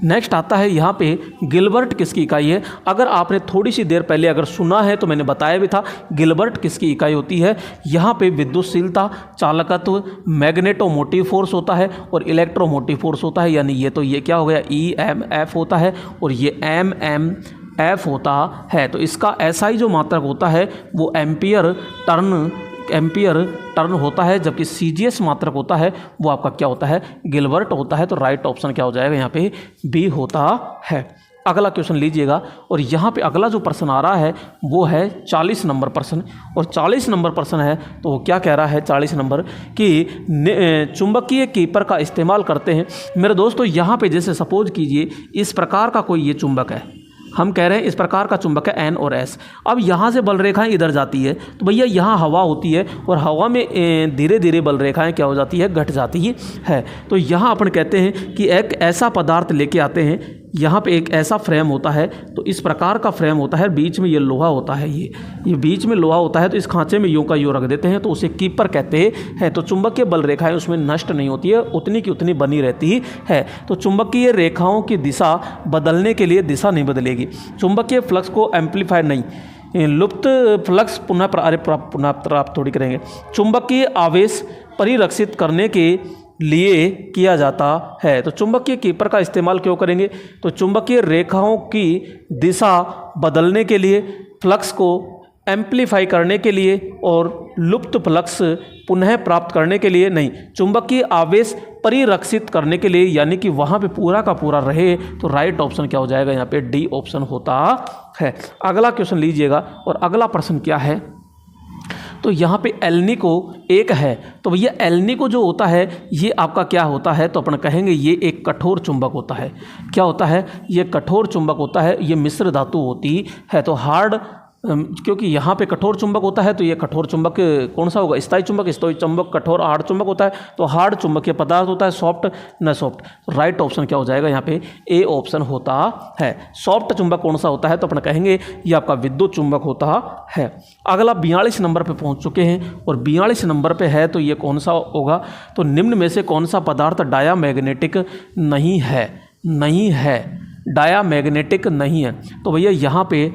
नेक्स्ट आता है यहाँ पे गिलबर्ट किसकी इकाई है। अगर आपने थोड़ी सी देर पहले अगर सुना है तो मैंने बताया भी था गिलबर्ट किसकी इकाई होती है। यहाँ पे विद्युतशीलता, चालकत्व, मैग्नेटोमोटिव फोर्स होता है और इलेक्ट्रोमोटिव फोर्स होता है। यानी ये तो ये क्या हो गया, EMF होता है और ये MMF होता है। तो इसका SI जो मात्रक होता है वो एम्पियर टर्न होता है, जबकि CGS मात्रक होता है वो आपका क्या होता है, गिलबर्ट होता है। तो राइट ऑप्शन क्या हो जाएगा यहाँ पे, B होता है। अगला क्वेश्चन लीजिएगा और यहाँ पे अगला जो प्रश्न आ रहा है वो है 40 नंबर प्रश्न। और 40 नंबर प्रश्न है तो वो क्या कह रहा है 40 नंबर कि चुंबकीय कीपर का इस्तेमाल करते हैं। मेरे दोस्तों यहाँ पे जैसे सपोज कीजिए इस प्रकार का कोई ये चुंबक है, हम कह रहे हैं इस प्रकार का चुंबक है N और S। अब यहाँ से बल रेखाएं इधर जाती है तो भैया यहाँ हवा होती है और हवा में धीरे धीरे बल रेखाएं क्या हो जाती है, घट जाती है। तो यहाँ अपन कहते हैं कि एक ऐसा पदार्थ लेके आते हैं, यहाँ पे एक ऐसा फ्रेम होता है, तो इस प्रकार का फ्रेम होता है, बीच में ये लोहा होता है, ये बीच में लोहा होता है। तो इस खांचे में यूं का यूं रख देते हैं तो उसे कीपर कहते हैं। तो चुंबकीय बल रेखाएं उसमें नष्ट नहीं होती है, उतनी की उतनी बनी रहती है। तो चुंबकीय रेखाओं की दिशा बदलने के लिए दिशा नहीं बदलेगी। चुंबकीय फ्लक्स को एम्पलीफाई नहीं, लुप्त फ्लक्स पुनः प्राप्त थोड़ी करेंगे। चुंबकीय आवेश परिरक्षित करने के लिए किया जाता है। तो चुंबकीय कीपर का इस्तेमाल क्यों करेंगे, तो चुंबकीय रेखाओं की दिशा बदलने के लिए, फ्लक्स को एम्पलीफाई करने के लिए और लुप्त फ्लक्स पुनः प्राप्त करने के लिए नहीं, चुंबकीय आवेश परिरक्षित करने के लिए, यानी कि वहाँ पे पूरा का पूरा रहे। तो राइट ऑप्शन क्या हो जाएगा यहाँ पे, D ऑप्शन होता है। अगला क्वेश्चन लीजिएगा और अगला प्रश्न क्या है, तो यहाँ पे एल्निको 1 है। तो भैया एल्निको जो होता है ये आपका क्या होता है, तो अपन कहेंगे ये एक कठोर चुंबक होता है। क्या होता है, ये कठोर चुंबक होता है, ये मिश्र धातु होती है। तो हार्ड, क्योंकि यहाँ पे कठोर चुंबक होता है तो ये कठोर चुंबक कौन सा होगा, स्थायी चुंबक, कठोर हार्ड चुंबक होता है। तो हार्ड चुंबकीय पदार्थ होता है, सॉफ्ट न सॉफ्ट। राइट ऑप्शन क्या हो जाएगा यहाँ पे, A ऑप्शन होता है। सॉफ्ट चुंबक कौन सा होता है, तो अपन कहेंगे ये आपका विद्युत चुंबक होता है। अगला 42 नंबर पे पहुँच चुके हैं और 42 नंबर पे है तो ये कौन सा होगा, तो निम्न में से कौन सा पदार्थ डायामैग्नेटिक नहीं है, डायामैग्नेटिक नहीं है। तो भैया यहाँ पे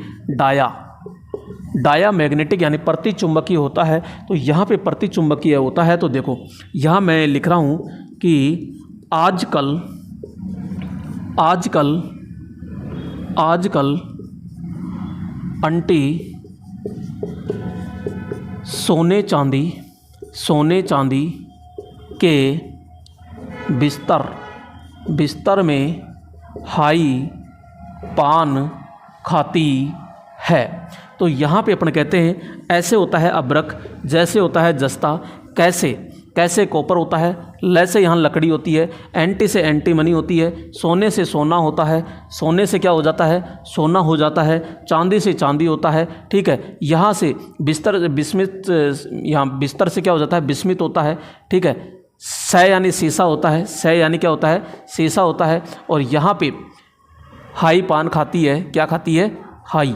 डायामैग्नेटिक यानी प्रतिचुंबकीय होता है। तो यहाँ पे प्रतिचुंबकीय होता है। तो देखो यहाँ मैं लिख रहा हूँ कि आजकल आंटी सोने चांदी के बिस्तर में हाई पान खाती है। तो यहाँ पे अपन कहते हैं ऐसे होता है अब्रक, जैसे होता है जस्ता, कैसे कॉपर होता है, ल से यहाँ लकड़ी होती है, एंटी से एंटीमनी होती है, सोने से सोना होता है, सोने से क्या हो जाता है, सोना हो जाता है, चांदी से चांदी होता है। ठीक है, यहाँ से बिस्मित, यहाँ बिस्तर से क्या हो जाता है, बिस्मित होता है। ठीक है, स यानी शीशा होता है, स यानी क्या होता है, शीशा होता है। और यहाँ पे हाई पान खाती है, क्या खाती है, हाई।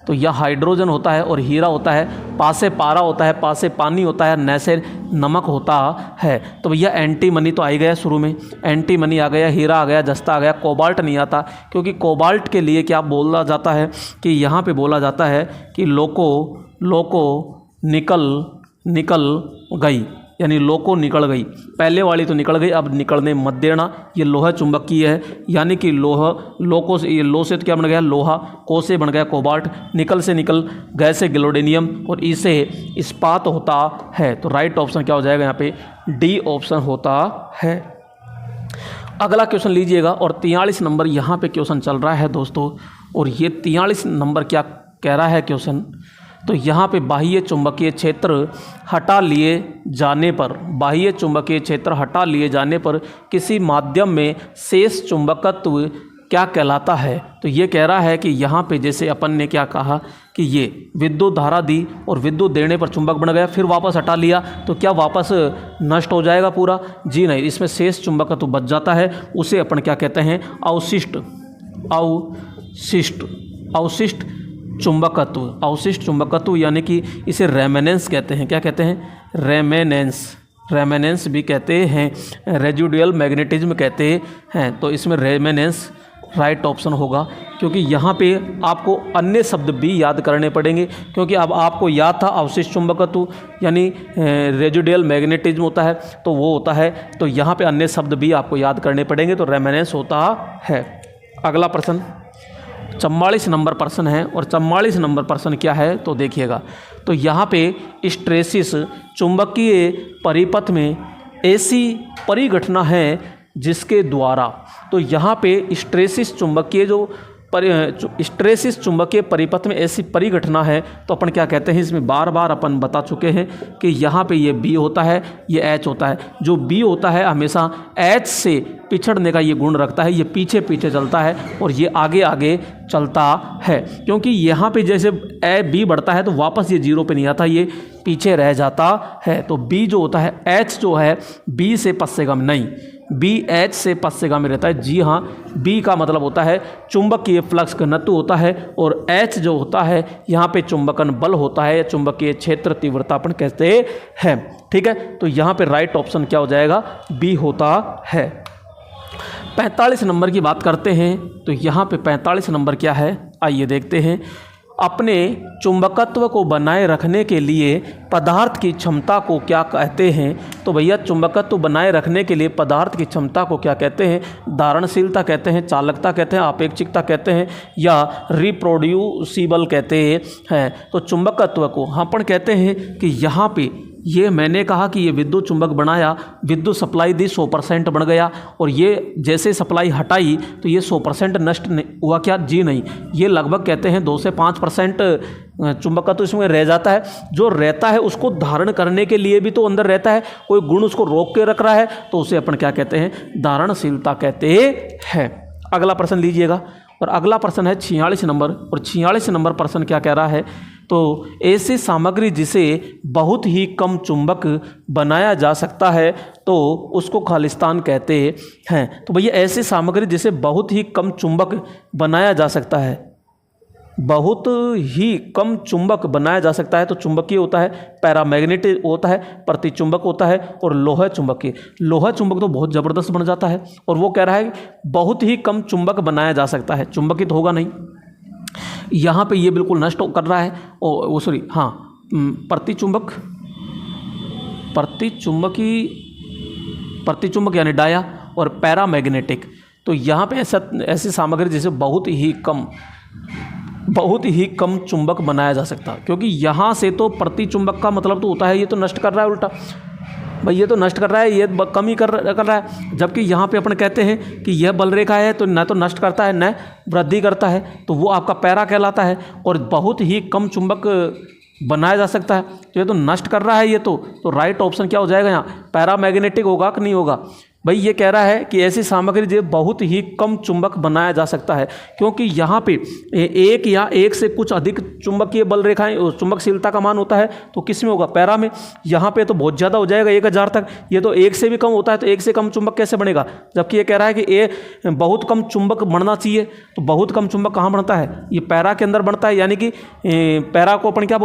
तो यह हाइड्रोजन होता है और हीरा होता है, पासे पारा होता है, पासे पानी होता है, नैसे नमक होता है। तो भैया एंटीमनी तो आ ही गया शुरू में, एंटीमनी आ गया, हीरा आ गया, जस्ता आ गया, कोबाल्ट नहीं आता। क्योंकि कोबाल्ट के लिए क्या बोला जाता है कि यहाँ पे बोला जाता है कि लोको निकल गई, यानी लोको निकल गई। पहले वाली तो निकल गई, अब निकलने मत देना। ये लोहा चुंबकीय है, यानी कि लोको से, ये लो से तो क्या बन गया, लोहा, को से बन गया कोबाल्ट, निकल से निकल, गए से गिलोडेनियम और ई से इस्पात होता है। तो राइट ऑप्शन क्या हो जाएगा यहाँ पे, D ऑप्शन होता है। अगला क्वेश्चन लीजिएगा और 43 नंबर यहाँ पे क्वेश्चन चल रहा है दोस्तों। और ये 43 नंबर क्या कह रहा है क्वेश्चन, तो यहाँ पे बाह्य चुंबकीय क्षेत्र हटा लिए जाने पर किसी माध्यम में शेष चुंबकत्व क्या कहलाता है। तो ये कह रहा है कि यहाँ पे जैसे अपन ने क्या कहा कि ये विद्युत धारा दी और विद्युत देने पर चुंबक बन गया, फिर वापस हटा लिया तो क्या वापस नष्ट हो जाएगा पूरा, जी नहीं, इसमें शेष चुंबकत्व बच जाता है। उसे अपन क्या कहते हैं, अवशिष्ट चुंबकत्व, यानी कि इसे रेमेनेंस कहते हैं। क्या कहते हैं, रेमेनेंस। रेमेनेंस भी कहते हैं, रेजिडुअल मैग्नेटिज्म कहते हैं। तो इसमें रेमेनेंस राइट ऑप्शन होगा, क्योंकि यहाँ पे आपको अन्य शब्द भी याद करने पड़ेंगे, क्योंकि अब आपको याद था अवशिष्ट चुंबकत्व यानी रेजिडुअल मैग्नेटिज्म होता है, तो वो होता है, तो यहाँ पे अन्य शब्द भी आपको याद करने पड़ेंगे, तो रेमेनेंस होता है। अगला प्रश्न 44 नंबर प्रश्न है, और 44 नंबर प्रश्न क्या है तो देखिएगा। तो यहाँ पे हिस्टैरिसीस चुंबकीय परिपथ में ऐसी परिघटना है जिसके द्वारा, तो यहाँ पे हिस्टैरिसीस चुंबकीय हिस्टैरिसीस चुंबकीय परिपथ में ऐसी परिघटना है, तो अपन क्या कहते हैं, इसमें बार बार अपन बता चुके हैं कि यहाँ पे ये बी होता है, ये एच होता है। जो बी होता है हमेशा एच से पिछड़ने का ये गुण रखता है, ये पीछे पीछे चलता है और ये आगे आगे चलता है, क्योंकि यहाँ पे जैसे ए बी बढ़ता है तो वापस ये जीरो पे नहीं आता, ये पीछे रह जाता है। तो बी जो होता है, एच जो है बी से पश्चिम नहीं, बी एच से पश्चिम में रहता है। जी हाँ, बी का मतलब होता है चुंबकीय फ्लक्स घनत्व होता है, और एच जो होता है यहाँ पे चुंबकन बल होता है, या चुंबकीय क्षेत्र तीव्रता अपन कहते हैं। ठीक है, तो यहाँ पे राइट ऑप्शन क्या हो जाएगा, बी होता है। 45 नंबर की बात करते हैं, तो यहाँ पे 45 नंबर क्या है, आइए देखते हैं। अपने चुंबकत्व को बनाए रखने के लिए पदार्थ की क्षमता को क्या कहते हैं? तो भैया चुंबकत्व बनाए रखने के लिए पदार्थ की क्षमता को क्या कहते हैं? धारणशीलता कहते हैं, चालकता कहते हैं, आपेक्षिकता कहते हैं, या रिप्रोड्यूसिबल कहते हैं। तो चुंबकत्व को हम अपन कहते हैं कि यहाँ पे ये मैंने कहा कि ये विद्युत चुंबक बनाया, विद्युत सप्लाई दी 100% बन गया, और ये जैसे सप्लाई हटाई तो ये 100% नष्ट हुआ क्या? जी नहीं, ये लगभग कहते हैं 2 से 5% चुंबकत्व तो इसमें रह जाता है। जो रहता है उसको धारण करने के लिए भी तो अंदर रहता है, कोई गुण उसको रोक के रख रहा है, तो उसे अपन क्या कहते हैं? धारणशीलता कहते हैं। अगला प्रश्न लीजिएगा, और अगला प्रश्न है 46 नंबर, और 46 नंबर प्रश्न क्या कह रहा है? तो ऐसी सामग्री जिसे बहुत ही कम चुंबक बनाया जा सकता है तो उसको खालिस्तान कहते हैं। तो भैया ऐसी सामग्री जिसे बहुत ही कम चुंबक बनाया जा सकता है, बहुत ही कम चुंबक बनाया जा सकता है, तो चुंबकीय होता है, पैरामैग्नेटिक होता है, प्रतिचुंबक होता है, और लोहा चुंबकीय। लोहा चुंबक तो बहुत ज़बरदस्त बन जाता है, और वो कह रहा है बहुत ही कम चुंबक बनाया जा सकता है, चुंबकीय तो होगा नहीं। यहाँ पे ये बिल्कुल नष्ट कर रहा है, वो सॉरी हाँ, प्रतिचुंबक यानी डाया, और पैरामैग्नेटिक। तो यहाँ पे ऐसी सामग्री जिसे बहुत ही कम चुंबक बनाया जा सकता है, क्योंकि यहाँ से तो प्रतिचुंबक का मतलब तो होता है ये तो नष्ट कर रहा है, उल्टा भाई ये तो नष्ट कर रहा है, ये कम ही कर रहा है। जबकि यहाँ पे अपन कहते हैं कि यह बल रेखा है तो न तो नष्ट करता है न वृद्धि करता है, तो वो आपका पैरा कहलाता है। और बहुत ही कम चुंबक बनाया जा सकता है, तो ये तो नष्ट कर रहा है ये तो राइट ऑप्शन क्या हो जाएगा यहाँ? पैरामैग्नेटिक होगा कि नहीं होगा? भाई ये कह रहा है कि ऐसी सामग्री जो बहुत ही कम चुंबक बनाया जा सकता है, क्योंकि यहाँ पे एक या एक से कुछ अधिक चुंबकीय बल रेखाएं, चुंबकशीलता का मान होता है, तो किस में होगा? पैरा में। यहाँ पे तो बहुत ज़्यादा हो जाएगा 1000 तक, ये तो 1 से भी कम होता है, तो 1 से कम चुंबक कैसे बनेगा? जबकि ये कह रहा है कि ये बहुत कम चुंबक बनना चाहिए, तो बहुत कम चुंबक कहाँ बनता है? ये पैरा के अंदर बनता है, यानी कि पैरा को अपन क्या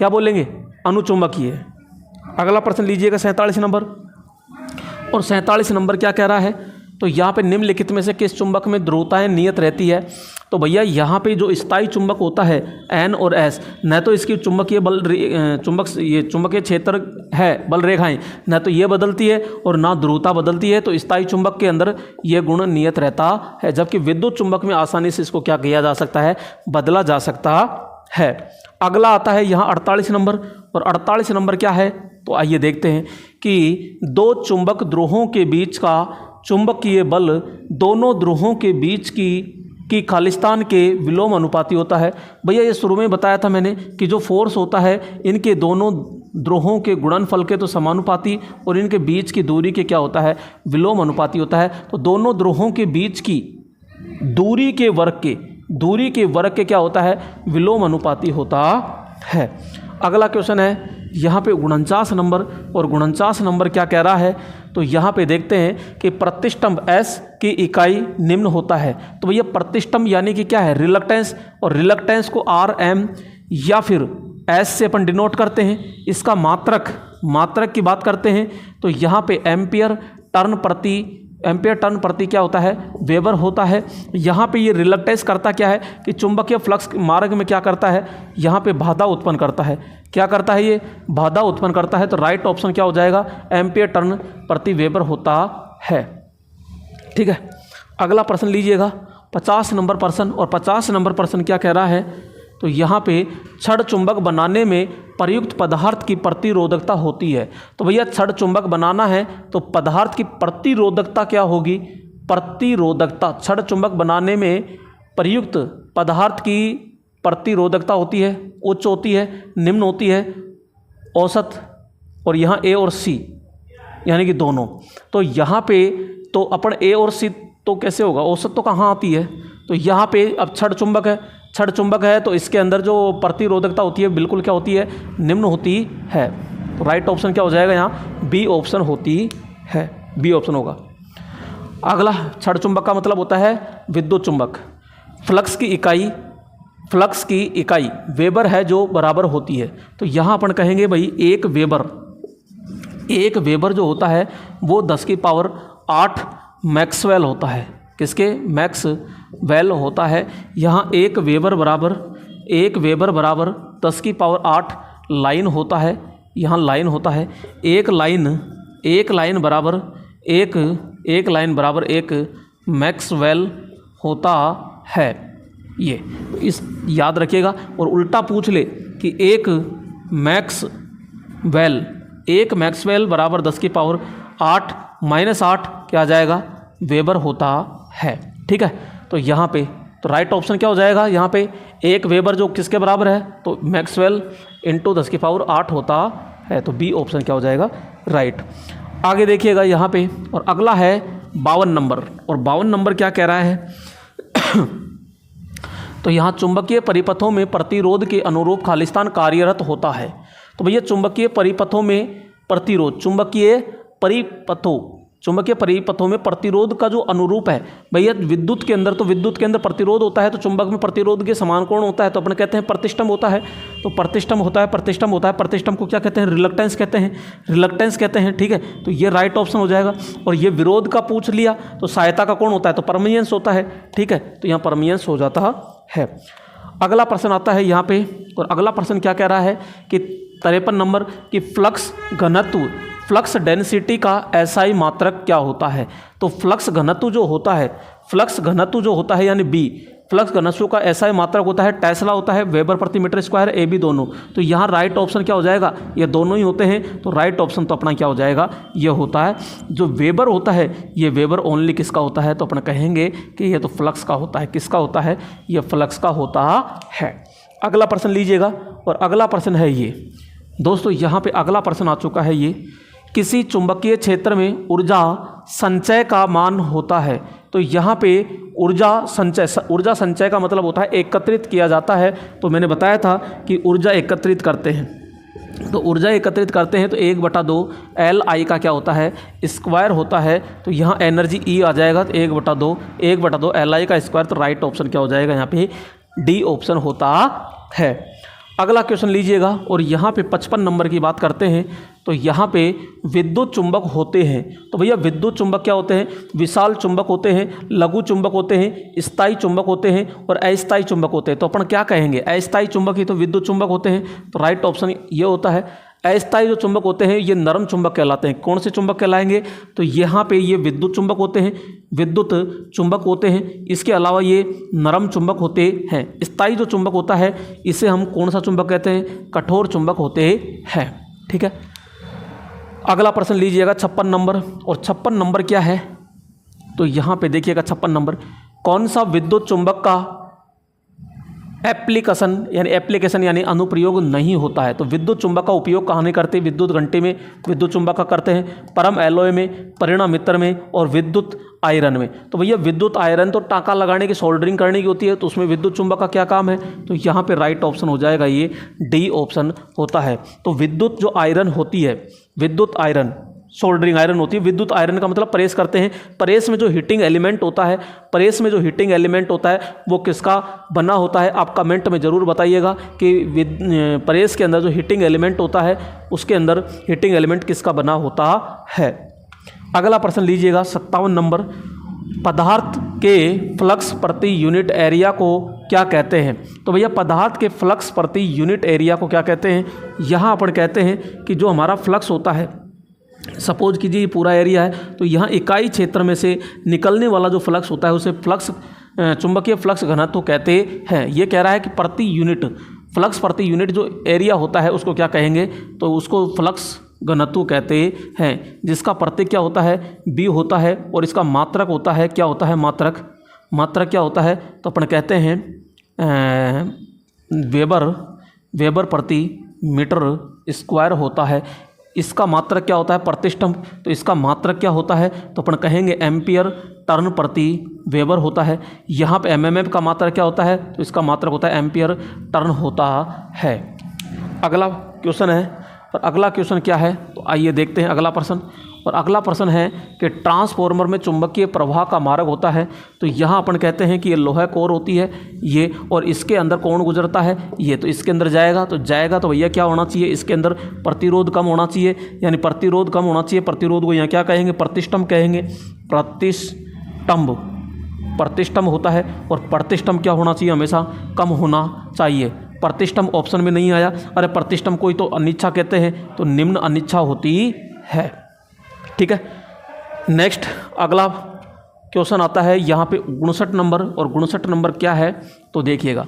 बोलेंगे? अनुचुंबकीय। अगला प्रश्न लीजिएगा 47 नंबर, और 47 नंबर क्या कह रहा है? तो यहाँ पे निम्नलिखित में से किस चुंबक में ध्रुवताएं नियत रहती है? तो भैया यहाँ पे जो स्थायी चुंबक होता है N और S, न तो इसकी चुंबकीय चुंबकीय क्षेत्र है, बल रेखाएं न तो ये बदलती है और ना ध्रुवता बदलती है, तो स्थायी चुंबक के अंदर ये गुण नियत रहता है। जबकि विद्युत चुंबक में आसानी से इसको क्या किया जा सकता है? बदला जा सकता है। अगला आता है यहाँ 48 नंबर, और 48 नंबर क्या है? तो आइए देखते हैं कि 2 चुंबक ध्रुवों के बीच का चुंबकीय बल दोनों ध्रुवों के बीच की खालिस्तान के विलोम अनुपाती होता है। भैया ये शुरू में बताया था मैंने कि जो फोर्स होता है इनके दोनों ध्रुवों के गुणनफल के तो समानुपाती, और इनके बीच की दूरी के क्या होता है? विलोम अनुपाती होता है। तो दोनों ध्रुवों के बीच की दूरी के वर्ग के क्या होता है? विलोम अनुपाती होता है। अगला क्वेश्चन है यहाँ पे 49 नंबर, और 49 नंबर क्या कह रहा है? तो यहाँ पे देखते हैं कि प्रतिष्ठम्भ S की इकाई निम्न होता है। तो भैया प्रतिष्ठम्भ यानी कि क्या है? रिलक्टेंस, और रिलक्टेंस को RM या फिर S से अपन डिनोट करते हैं। इसका मात्रक की बात करते हैं तो यहाँ पे एम्पियर टर्न प्रति क्या होता है, वेबर होता है। यहाँ पे ये रिलक्टेंस करता क्या है कि चुंबकीय फ्लक्स मार्ग में क्या करता है, यहाँ पे बाधा उत्पन्न करता है। क्या करता है, ये बाधा उत्पन्न करता है। तो राइट ऑप्शन क्या हो जाएगा, एम्पियर टर्न प्रति वेबर होता है। ठीक है, अगला प्रश्न लीजिएगा 50 नंबर प्रश्न। और 50 नंबर प्रश्न क्या कह रहा है, तो यहाँ पे छड़ चुंबक बनाने में प्रयुक्त पदार्थ की प्रतिरोधकता होती है। तो भैया छड़ चुंबक बनाना है तो पदार्थ की प्रतिरोधकता क्या होगी, प्रतिरोधकता। छड़ चुंबक बनाने में प्रयुक्त पदार्थ की प्रतिरोधकता होती है, उच्च होती है, निम्न होती है, औसत, और यहाँ ए और सी यानी कि दोनों। तो यहाँ पे तो अपन ए और सी तो कैसे होगा, औसत तो कहाँ आती है। तो यहाँ पे अब छड़ चुंबक है तो इसके अंदर जो प्रतिरोधकता होती है बिल्कुल क्या होती है, निम्न होती है। तो राइट ऑप्शन क्या हो जाएगा, यहाँ बी ऑप्शन होती है, बी ऑप्शन होगा। अगला छड़ चुंबक का मतलब होता है विद्युत चुंबक। फ्लक्स की इकाई वेबर है जो बराबर होती है। तो यहाँ अपन कहेंगे भाई एक वेबर जो होता है वो 10 की पावर 8 मैक्सवेल होता है। किसके, मैक्सवेल होता है। यहाँ एक वेबर बराबर 10 की पावर 8 लाइन होता है। यहाँ लाइन होता है। एक लाइन बराबर एक मैक्सवेल होता है। ये इस याद रखिएगा। और उल्टा पूछ ले कि एक मैक्सवेल बराबर 10 की पावर 8 माइनस 8 क्या आ जाएगा, वेबर होता है। ठीक है, तो यहाँ पे तो राइट ऑप्शन क्या हो जाएगा, यहाँ पे एक वेबर जो किसके बराबर है, तो मैक्सवेल इंटू 10 की पावर 8 होता है। तो बी ऑप्शन क्या हो जाएगा, राइट। आगे देखिएगा यहाँ पे, और अगला है 52 नंबर। और 52 नंबर क्या कह रहा है तो यहाँ चुंबकीय परिपथों में प्रतिरोध के अनुरूप खालिस्तान कार्यरत होता है। तो भैया चुंबकीय परिपथों में प्रतिरोध, चुंबकीय परिपथों में प्रतिरोध का जो अनुरूप है भैया विद्युत के अंदर प्रतिरोध होता है। तो चुंबक में प्रतिरोध के समान कोण होता है, तो अपन कहते हैं प्रतिष्ठम होता है। तो प्रतिष्ठम होता है। प्रतिष्ठम को क्या कहते हैं, रिलक्टेंस कहते हैं। ठीक है, तो ये राइट ऑप्शन हो जाएगा। और ये विरोध का पूछ लिया तो सहायता का कोण होता है, तो परमियंस होता है। ठीक है, तो यहाँ परमियंस हो जाता है। अगला प्रश्न आता है यहाँ पे, और अगला प्रश्न क्या कह रहा है कि 53 नंबर की फ्लक्स डेंसिटी का एसआई मात्रक क्या होता है। तो फ्लक्स घनत्व जो होता है यानी बी, फ्लक्स घनत्व का एसआई मात्रक होता है, टेस्ला होता है, वेबर प्रति मीटर स्क्वायर, ए बी दोनों। तो यहाँ राइट ऑप्शन क्या हो जाएगा, ये दोनों ही होते हैं। तो राइट ऑप्शन तो अपना क्या हो जाएगा, ये होता है। जो वेबर होता है ये वेबर ओनली किसका होता है, तो अपना कहेंगे कि ये तो फ्लक्स का होता है। किसका होता है, ये फ्लक्स का होता है। अगला प्रश्न लीजिएगा, और अगला प्रश्न है ये दोस्तों, यहाँ पे अगला प्रश्न आ चुका है। ये किसी चुंबकीय क्षेत्र में ऊर्जा संचय का मान होता है। तो यहाँ पे ऊर्जा संचय का मतलब होता है एकत्रित किया जाता है। तो मैंने बताया था कि ऊर्जा एकत्रित करते हैं, तो ऊर्जा एकत्रित करते हैं तो 1/2 Li का क्या होता है, स्क्वायर होता है। तो यहाँ एनर्जी E आ जाएगा, तो 1/2 Li का स्क्वायर। तो राइट ऑप्शन क्या हो जाएगा, यहाँ पे डी ऑप्शन होता है। अगला क्वेश्चन लीजिएगा, और यहाँ पे 55 नंबर की बात करते हैं। तो यहाँ पे विद्युत चुंबक होते हैं। तो भैया विद्युत चुंबक क्या होते हैं, विशाल चुंबक होते हैं, लघु चुंबक होते हैं, स्थायी चुंबक होते हैं, और अस्थायी चुंबक होते हैं। तो अपन क्या कहेंगे, अस्थायी चुंबक ही तो विद्युत चुंबक होते हैं। तो राइट ऑप्शन ये होता है। अस्थायी जो चुंबक होते हैं ये नरम चुंबक कहलाते हैं। कौन से चुंबक कहलाएंगे, तो यहाँ पे ये विद्युत चुंबक होते हैं, इसके अलावा ये नरम चुंबक होते हैं। स्थायी जो चुंबक होता है इसे हम कौन सा चुंबक कहते हैं, कठोर चुंबक होते हैं। ठीक है, अगला प्रश्न लीजिएगा 56 नंबर। और 56 नंबर क्या है, तो यहाँ पे देखिएगा 56 नंबर, कौन सा विद्युत चुंबक का एप्लीकेशन यानी अनुप्रयोग नहीं होता है। तो विद्युत चुंबक का उपयोग कहाँ नहीं करते, विद्युत घंटे में विद्युत चुंबक का करते हैं, परम एलॉय में, परिणामित्र में, और विद्युत आयरन में। तो भैया विद्युत आयरन तो टाँका लगाने की, सोल्डरिंग करने की होती है, तो उसमें विद्युत चुंबक का क्या काम है, तो यहाँ पे राइट ऑप्शन हो जाएगा, ये डी ऑप्शन होता है। तो विद्युत जो आयरन होती है, विद्युत आयरन सोल्डरिंग आयरन होती है। विद्युत आयरन का मतलब प्रेस करते हैं। प्रेस में जो हीटिंग एलिमेंट होता है, प्रेस में जो हीटिंग एलिमेंट होता है वो किसका बना होता है? आप कमेंट में ज़रूर बताइएगा कि प्रेस के अंदर जो हीटिंग एलिमेंट होता है उसके अंदर हीटिंग एलिमेंट किसका बना होता है। अगला प्रश्न लीजिएगा 57 नंबर। पदार्थ के फ्लक्स प्रति यूनिट एरिया को क्या कहते हैं? तो भैया पदार्थ के फ्लक्स प्रति यूनिट एरिया को क्या कहते हैं? यहाँ अपन कहते हैं कि जो हमारा फ्लक्स होता है, सपोज कीजिए ये पूरा एरिया है, तो यहाँ इकाई क्षेत्र में से निकलने वाला जो फ्लक्स होता है उसे फ्लक्स चुंबकीय फ्लक्स घनत्व कहते हैं। ये कह रहा है कि प्रति यूनिट फ्लक्स प्रति यूनिट जो एरिया होता है उसको क्या कहेंगे? तो उसको फ्लक्स घनत्व कहते हैं, जिसका प्रतीक क्या होता है? बी होता है, और इसका मात्रक होता है, क्या होता है? मात्रक क्या होता है? तो अपन कहते हैं वेबर प्रति मीटर स्क्वायर होता है। इसका मात्रक क्या होता है? प्रतिष्ठम। तो इसका मात्रक क्या होता है? तो अपन कहेंगे एम्पियर टर्न प्रति वेबर होता है। यहाँ पे एमएमएफ का मात्रक क्या होता है? तो इसका मात्रक होता है एम्पियर टर्न होता है। अगला क्वेश्चन है, और अगला क्वेश्चन क्या है? तो आइए देखते हैं अगला प्रश्न। और अगला प्रश्न है कि ट्रांसफॉर्मर में चुंबकीय प्रवाह का मार्ग होता है। तो यहाँ अपन कहते हैं कि ये लोहा कोर होती है ये, और इसके अंदर कौन गुजरता है? ये। तो इसके अंदर जाएगा तो भैया क्या होना चाहिए? इसके अंदर प्रतिरोध कम होना चाहिए, यानी प्रतिरोध कम होना चाहिए। प्रतिरोध को यहाँ क्या कहेंगे? प्रतिष्ठम कहेंगे। प्रतिष्ठम होता है, और प्रतिष्ठम क्या होना चाहिए? हमेशा कम होना चाहिए। प्रतिष्ठम ऑप्शन में नहीं आया। अरे प्रतिष्ठम कोई तो अनिच्छा कहते हैं, तो निम्न अनिच्छा होती है। ठीक है, नेक्स्ट अगला क्वेश्चन आता है यहाँ पे 59 नंबर। और 59 नंबर क्या है? तो देखिएगा,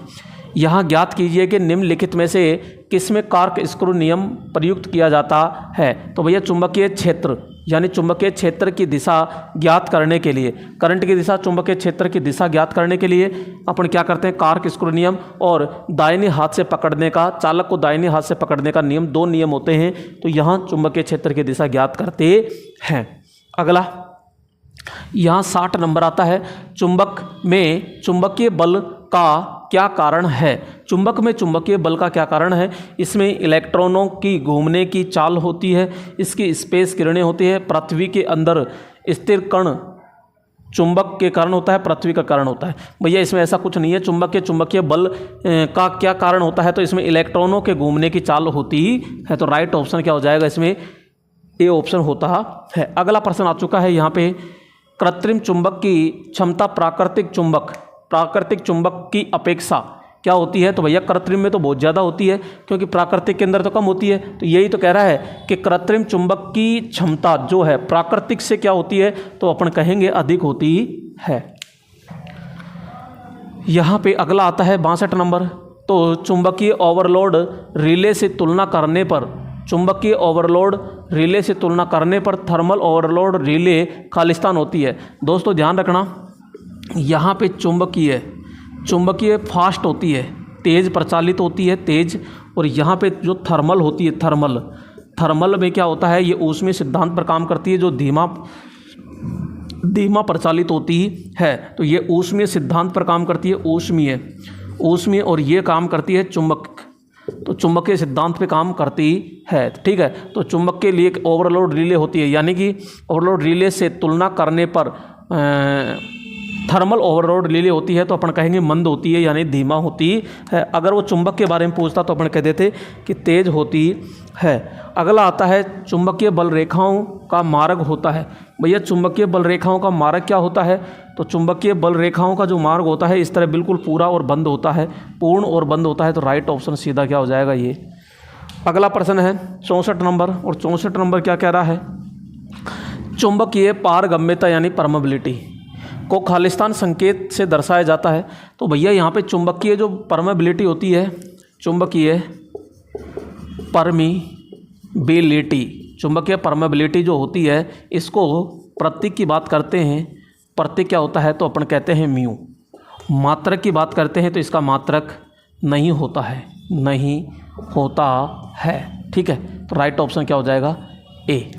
यहाँ ज्ञात कीजिए कि निम्नलिखित में से किसमें कार्क स्क्रू नियम प्रयुक्त किया जाता है। तो भैया चुंबकीय क्षेत्र, यानी चुंबकीय क्षेत्र की दिशा ज्ञात करने के लिए, करंट की दिशा, चुंबकीय क्षेत्र की दिशा ज्ञात करने के लिए अपन क्या करते हैं? कार्क स्क्रू नियम और दाहिने हाथ से पकड़ने का, चालक को दाहिने हाथ से पकड़ने का नियम, 2 नियम होते हैं। तो यहाँ चुंबकीय क्षेत्र की दिशा ज्ञात करते हैं। अगला यहाँ 60 नंबर आता है। चुंबक में चुंबकीय बल का क्या कारण है? चुंबक में चुंबकीय बल का क्या कारण है? इसमें इलेक्ट्रॉनों की घूमने की चाल होती है, इसकी स्पेस किरणें होती है, पृथ्वी के अंदर स्थिर कण चुंबक के कारण होता है, पृथ्वी का कारण होता है। भैया इसमें ऐसा कुछ नहीं है। चुंबकीय बल का क्या कारण होता है? तो इसमें इलेक्ट्रॉनों के घूमने की चाल होती है। तो राइट ऑप्शन क्या हो जाएगा? इसमें ए ऑप्शन होता है। अगला प्रश्न आ चुका है यहाँ पे, कृत्रिम चुंबक की क्षमता प्राकृतिक चुंबक की अपेक्षा क्या होती है? तो भैया कृत्रिम में तो बहुत ज़्यादा होती है, क्योंकि प्राकृतिक के अंदर तो कम होती है। तो यही तो कह रहा है कि कृत्रिम चुंबक की क्षमता जो है प्राकृतिक से क्या होती है? तो अपन कहेंगे अधिक होती है। यहाँ पे अगला आता है 62 नंबर। तो चुंबकीय ओवरलोड रिले से तुलना करने पर थर्मल ओवरलोड रिले खालिस्तान होती है। दोस्तों ध्यान रखना, यहाँ पे चुंबकीय फास्ट होती है, तेज़ प्रचालित होती है, तेज़। और यहाँ पे जो थर्मल होती है, थर्मल में क्या होता है? ये ऊष्मीय सिद्धांत पर काम करती है, जो धीमा प्रचालित होती है। तो ये ऊष्मीय सिद्धांत पर काम करती है, ऊष्मीय, और ये काम करती है तो चुंबकीय सिद्धांत पे काम करती है। ठीक है, तो चुंबक के लिए एक ओवरलोड रिले होती है, यानी कि ओवरलोड रिले से तुलना करने पर थर्मल ओवरलोड रिले होती है तो अपन कहेंगे मंद होती है, यानी धीमा होती है। अगर वो चुंबक के बारे में पूछता तो अपन कह देते कि तेज होती है। अगला आता है चुंबकीय बल रेखाओं का मार्ग होता है। भैया चुंबकीय बल रेखाओं का मार्ग क्या होता है? तो चुंबकीय बल रेखाओं का जो मार्ग होता है इस तरह बिल्कुल पूरा और बंद होता है, पूर्ण और बंद होता है। तो राइट ऑप्शन सीधा क्या हो जाएगा? ये। अगला प्रश्न है 64 नंबर। और 64 नंबर क्या कह रहा है? चुंबकीय पारगम्यता यानी परमेबिलिटी को खालिस्तान संकेत से दर्शाया जाता है। तो भैया यहाँ पे चुंबकीय जो परमेबिलिटी होती है, चुंबकीय परमेबिलिटी जो होती है, इसको प्रतीक की बात करते हैं। प्रतीक क्या होता है? तो अपन कहते हैं म्यू। मात्रक की बात करते हैं तो इसका मात्रक नहीं होता है। ठीक है, तो राइट ऑप्शन क्या हो जाएगा? ए।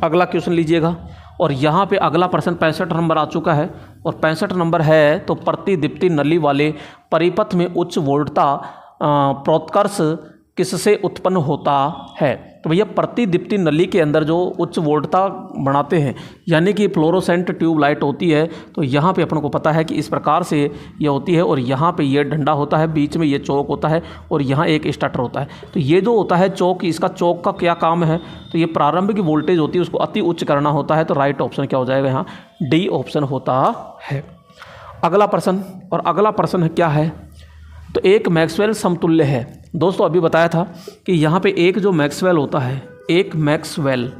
अगला क्वेश्चन लीजिएगा। और यहाँ पे अगला प्रश्न 65 नंबर आ चुका है। और 65 नंबर है, तो प्रतिदीप्ति नली वाले परिपथ में उच्च वोल्टता प्रोत्कर्ष किससे उत्पन्न होता है? तो भैया प्रतिदीप्ति नली के अंदर जो उच्च वोल्टता बनाते हैं, यानी कि फ्लोरोसेंट ट्यूबलाइट होती है, तो यहाँ पे अपन को पता है कि इस प्रकार से ये होती है और यहाँ पे ये डंडा होता है, बीच में ये चौक होता है और यहाँ एक स्टार्टर होता है। तो ये जो होता है चौक, इसका चौक का क्या काम है, तो ये प्रारंभिक वोल्टेज होती है उसको अति उच्च करना होता है। तो राइट ऑप्शन क्या हो जाएगा यहाँ, डी ऑप्शन होता है। अगला प्रश्न, और अगला प्रश्न क्या है, तो एक मैक्सवेल समतुल्य है। दोस्तों अभी बताया था कि यहाँ पे एक जो मैक्सवेल होता है, एक मैक्सवेल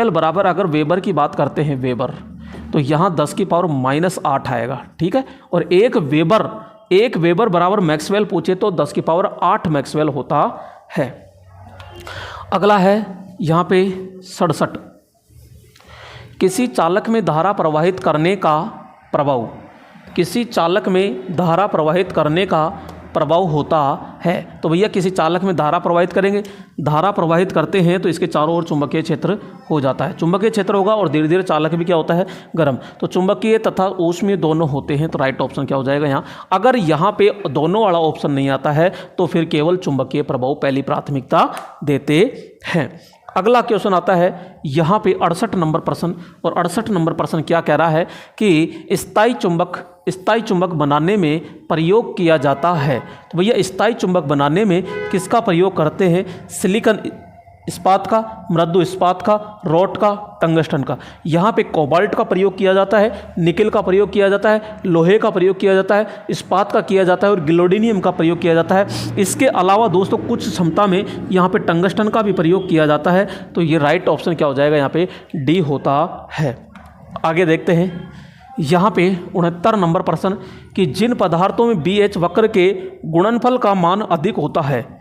बराबर, अगर वेबर की बात करते हैं वेबर, तो यहाँ 10 की पावर -8 आएगा, ठीक है। और एक वेबर बराबर मैक्सवेल पूछे तो 10 की पावर 8 मैक्सवेल होता है। अगला है यहाँ पे 67, किसी चालक में धारा प्रवाहित करने का प्रभाव, किसी चालक में धारा प्रवाहित करने का प्रभाव होता है। तो भैया किसी चालक में धारा प्रवाहित करेंगे, धारा प्रवाहित करते हैं तो इसके चारों ओर चुंबकीय क्षेत्र हो जाता है, चुंबकीय क्षेत्र होगा और धीरे धीरे चालक भी क्या होता है, गर्म। तो चुंबकीय तथा ऊष्मीय दोनों होते हैं। तो राइट ऑप्शन क्या हो जाएगा यहाँ। अगर यहाँ पे दोनों वाला ऑप्शन नहीं आता है तो फिर केवल चुंबकीय प्रभाव पहली प्राथमिकता देते हैं। अगला क्वेश्चन आता है यहाँ पे 68 नंबर प्रश्न, और 68 नंबर प्रश्न क्या कह रहा है कि स्थायी चुंबक बनाने में प्रयोग किया जाता है। तो भैया स्थायी चुंबक बनाने में किसका प्रयोग करते हैं, सिलिकॉन इस्पात का, मृदु इस्पात का, रॉड का, टंगस्टन का। यहाँ पे कोबाल्ट का प्रयोग किया जाता है, निकेल का प्रयोग किया जाता है, लोहे का प्रयोग किया जाता है, इस्पात का किया जाता है और गिलोडिनियम का प्रयोग किया जाता है। इसके अलावा दोस्तों कुछ क्षमता में यहाँ पे टंगस्टन का भी प्रयोग किया जाता है। तो ये राइट ऑप्शन क्या हो जाएगा यहाँ पे, डी होता है। आगे देखते हैं यहाँ पे 69 नंबर प्रश्न कि जिन पदार्थों में BH वक्र के गुणनफल का मान अधिक होता है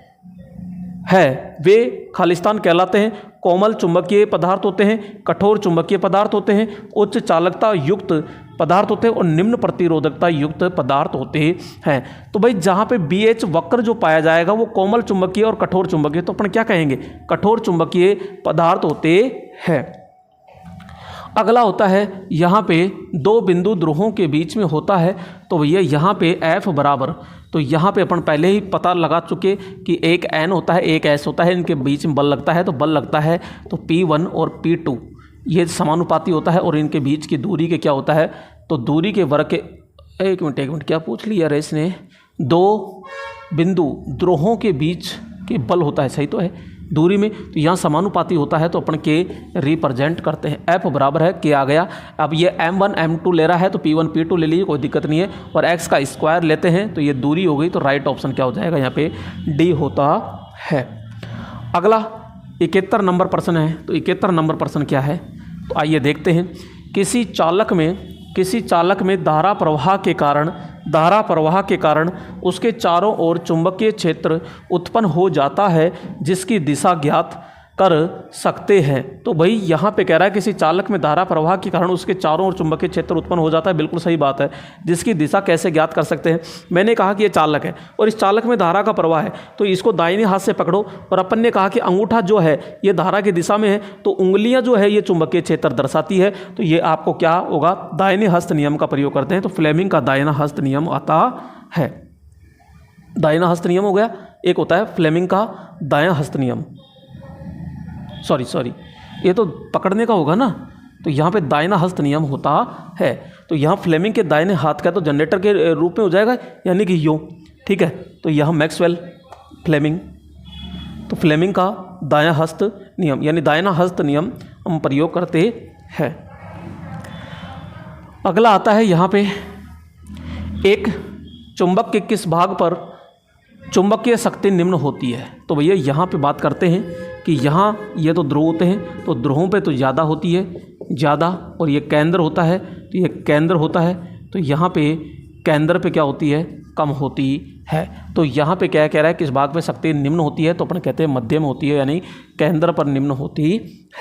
वे खालिस्तान कहलाते हैं। कोमल चुंबकीय पदार्थ होते हैं, कठोर चुंबकीय पदार्थ होते हैं, उच्च चालकता युक्त पदार्थ होते हैं और निम्न प्रतिरोधकता युक्त पदार्थ होते हैं। तो भाई जहाँ पे BH वक्र जो पाया जाएगा वो कोमल चुंबकीय और कठोर चुंबकीय, तो अपन क्या कहेंगे, कठोर चुंबकीय पदार्थ होते हैं। अगला होता है यहाँ पे दो बिंदु ध्रुवों के बीच में होता है। तो भैया यहाँ पे F बराबर, तो यहाँ पे अपन पहले ही पता लगा चुके कि एक N होता है एक S होता है, इनके बीच में बल लगता है। तो बल लगता है तो P1 और P2 ये समानुपाती होता है और इनके बीच की दूरी के क्या होता है, तो दूरी के वर्ग के, एक मिनट क्या पूछ लिया रे इसने, दो बिंदु ध्रुवों के बीच के बल होता है, सही तो है दूरी में, तो यहाँ समानुपाती होता है तो अपन के रिप्रेजेंट करते हैं। F बराबर है के आ गया। अब ये M1 M2 ले रहा है तो P1 P2 ले लीजिए, कोई दिक्कत नहीं है, और x का स्क्वायर लेते हैं तो ये दूरी हो गई। तो राइट ऑप्शन क्या हो जाएगा यहाँ पे, D होता है। अगला 71 नंबर प्रश्न है। तो 71 नंबर प्रश्न क्या है, तो आइए देखते हैं। किसी चालक में धारा प्रवाह के कारण उसके चारों ओर चुंबकीय क्षेत्र उत्पन्न हो जाता है जिसकी दिशा ज्ञात कर सकते हैं। तो भाई यहाँ पे कह रहा है किसी चालक में धारा प्रवाह के कारण उसके चारों ओर चुंबकीय क्षेत्र उत्पन्न हो जाता है, बिल्कुल सही बात है। जिसकी दिशा कैसे ज्ञात कर सकते हैं, मैंने कहा कि ये चालक है और इस चालक में धारा का प्रवाह है, तो इसको दाहिने हाथ से पकड़ो, और अपन ने कहा कि अंगूठा जो है ये धारा की दिशा में है, तो उंगलियां जो है ये चुंबकीय क्षेत्र दर्शाती है। तो ये आपको क्या होगा, दाहिने हस्त नियम का प्रयोग करते हैं। तो फ्लेमिंग का दाहिना हस्त नियम आता है। दाहिना हस्त नियम हो गया, एक होता है फ्लेमिंग का दायां हस्त नियम, सॉरी ये तो पकड़ने का होगा ना, तो यहाँ पे दाहिना हस्त नियम होता है। तो यहाँ फ्लेमिंग के दाहिने हाथ का तो जनरेटर के रूप में हो जाएगा, यानी कि यो, ठीक है। तो यहाँ मैक्सवेल फ्लेमिंग, तो फ्लेमिंग का दायां हस्त नियम यानी दाहिना हस्त नियम हम प्रयोग करते हैं। अगला आता है यहाँ पे, एक चुंबक के किस भाग पर चुंबकीय शक्ति निम्न होती है। तो भैया यहाँ पे बात करते हैं कि यहाँ ये तो ध्रुव होते हैं, तो ध्रुवों पे तो ज़्यादा होती है ज़्यादा, और ये केंद्र होता है तो ये केंद्र होता है, तो यहाँ पे केंद्र पे क्या होती है, कम होती है। तो यहाँ पे क्या कह रहा है, किस भाग पे शक्ति निम्न होती है, तो अपन कहते हैं मध्य में होती है, यानी केंद्र पर निम्न होती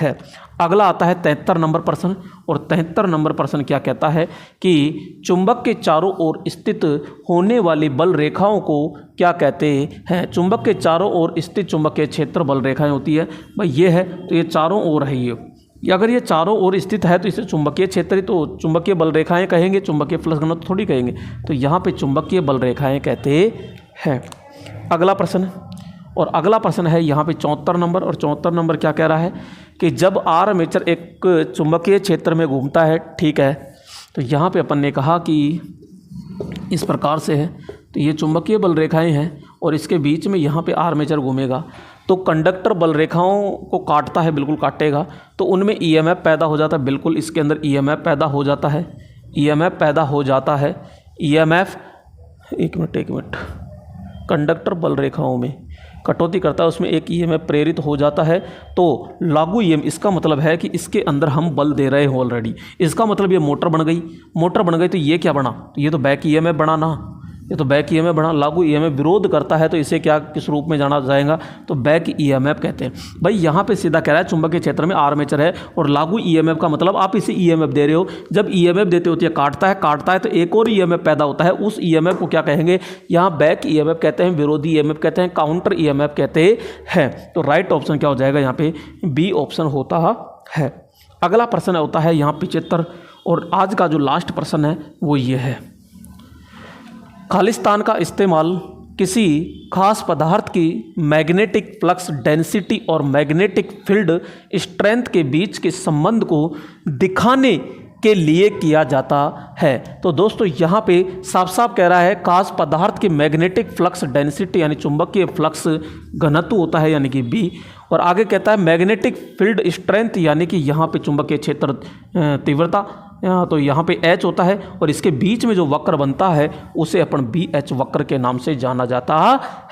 है। अगला आता है 73 नंबर प्रश्न, और 73 नंबर प्रश्न क्या कहता है कि चुंबक के चारों ओर स्थित होने वाली बल रेखाओं को क्या कहते हैं। चुंबक के चारों ओर स्थित चुंबकीय क्षेत्र बल रेखाएं होती है। भाई ये है, तो ये चारों ओर है, ये अगर ये चारों ओर स्थित है तो इसे चुंबकीय क्षेत्र, तो चुंबकीय बल रेखाएं कहेंगे, चुंबकीय फ्लक्स घनत्व थोड़ी कहेंगे। तो यहाँ पे चुंबकीय बल रेखाएं कहते हैं। अगला प्रश्न, और अगला प्रश्न है यहाँ पे 74 नंबर, और 74 नंबर क्या कह रहा है कि जब आर्मेचर एक चुंबकीय क्षेत्र में घूमता है, ठीक है, तो यहाँ पे अपन ने कहा कि इस प्रकार से है, तो ये चुंबकीय बल रेखाएं हैं और इसके बीच में यहाँ पे आर्मेचर घूमेगा, तो कंडक्टर बल रेखाओं को काटता है, बिल्कुल काटेगा, तो उनमें ईएमएफ पैदा हो जाता है, बिल्कुल इसके अंदर ईएमएफ पैदा हो जाता है, ईएमएफ पैदा हो जाता है, ईएमएफ, एक मिनट, कंडक्टर बल रेखाओं में कटौती करता है, उसमें एक ईएमएफ प्रेरित हो जाता है, तो लागू ईएमएफ, इसका मतलब है कि इसके अंदर हम बल दे रहे हैं ऑलरेडी, इसका मतलब ये मोटर बन गई, मोटर बन गई, तो ये क्या बना, तो ये तो बैक ईएमएफ बना ना, ये तो बैक ईएमएफ बना। लागू ईएमएफ विरोध करता है तो इसे क्या किस रूप में जाना जाएगा, तो बैक ईएमएफ कहते हैं। भाई यहाँ पे सीधा कह रहा है चुंबकीय क्षेत्र में आर्मेचर है और लागू ईएमएफ का मतलब आप इसे ईएमएफ दे रहे हो, जब ईएमएफ देते होते काटता है तो एक और ईएमएफ पैदा होता है, उस ईएमएफ को क्या कहेंगे, यहाँ बैक ईएमएफ कहते हैं, विरोधी ईएमएफ कहते हैं, काउंटर ईएमएफ कहते हैं। तो राइट ऑप्शन क्या हो जाएगा यहाँ पे, बी ऑप्शन होता है। अगला प्रश्न होता है यहाँ 75, और आज का जो लास्ट प्रश्न है वो ये है, खालिस्तान का इस्तेमाल किसी खास पदार्थ की मैग्नेटिक फ्लक्स डेंसिटी और मैग्नेटिक फील्ड स्ट्रेंथ के बीच के संबंध को दिखाने के लिए किया जाता है। तो दोस्तों यहाँ पे साफ साफ कह रहा है खास पदार्थ की मैग्नेटिक फ्लक्स डेंसिटी यानी चुंबकीय फ्लक्स घनत्व होता है यानी कि बी, और आगे कहता है मैग्नेटिक फील्ड स्ट्रेंथ यानी कि यहाँ पे चुंबकीय क्षेत्र तीव्रता, तो यहाँ पे H होता है, और इसके बीच में जो वक्र बनता है उसे अपन BH वक्र के नाम से जाना जाता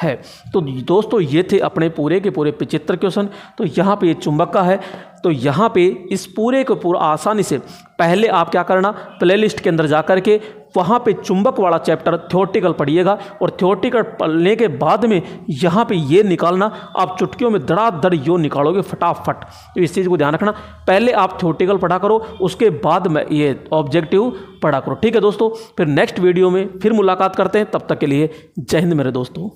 है। तो दोस्तों ये थे अपने पूरे के पूरे 75 क्वेश्चन। तो यहाँ पे ये चुंबक का है, तो यहाँ पे इस पूरे को पूरा आसानी से पहले आप क्या करना, प्लेलिस्ट के अंदर जा कर के वहाँ पे चुंबक वाला चैप्टर थ्योरेटिकल पढ़िएगा, और थ्योरेटिकल पढ़ने के बाद में यहाँ पे ये निकालना, आप चुटकियों में धड़ाधड़ यो निकालोगे फटाफट। तो इस चीज़ को ध्यान रखना, पहले आप थ्योरेटिकल पढ़ा करो, उसके बाद में ये ऑब्जेक्टिव पढ़ा करो। ठीक है दोस्तों, फिर नेक्स्ट वीडियो में फिर मुलाकात करते हैं, तब तक के लिए जय हिंद मेरे दोस्तों।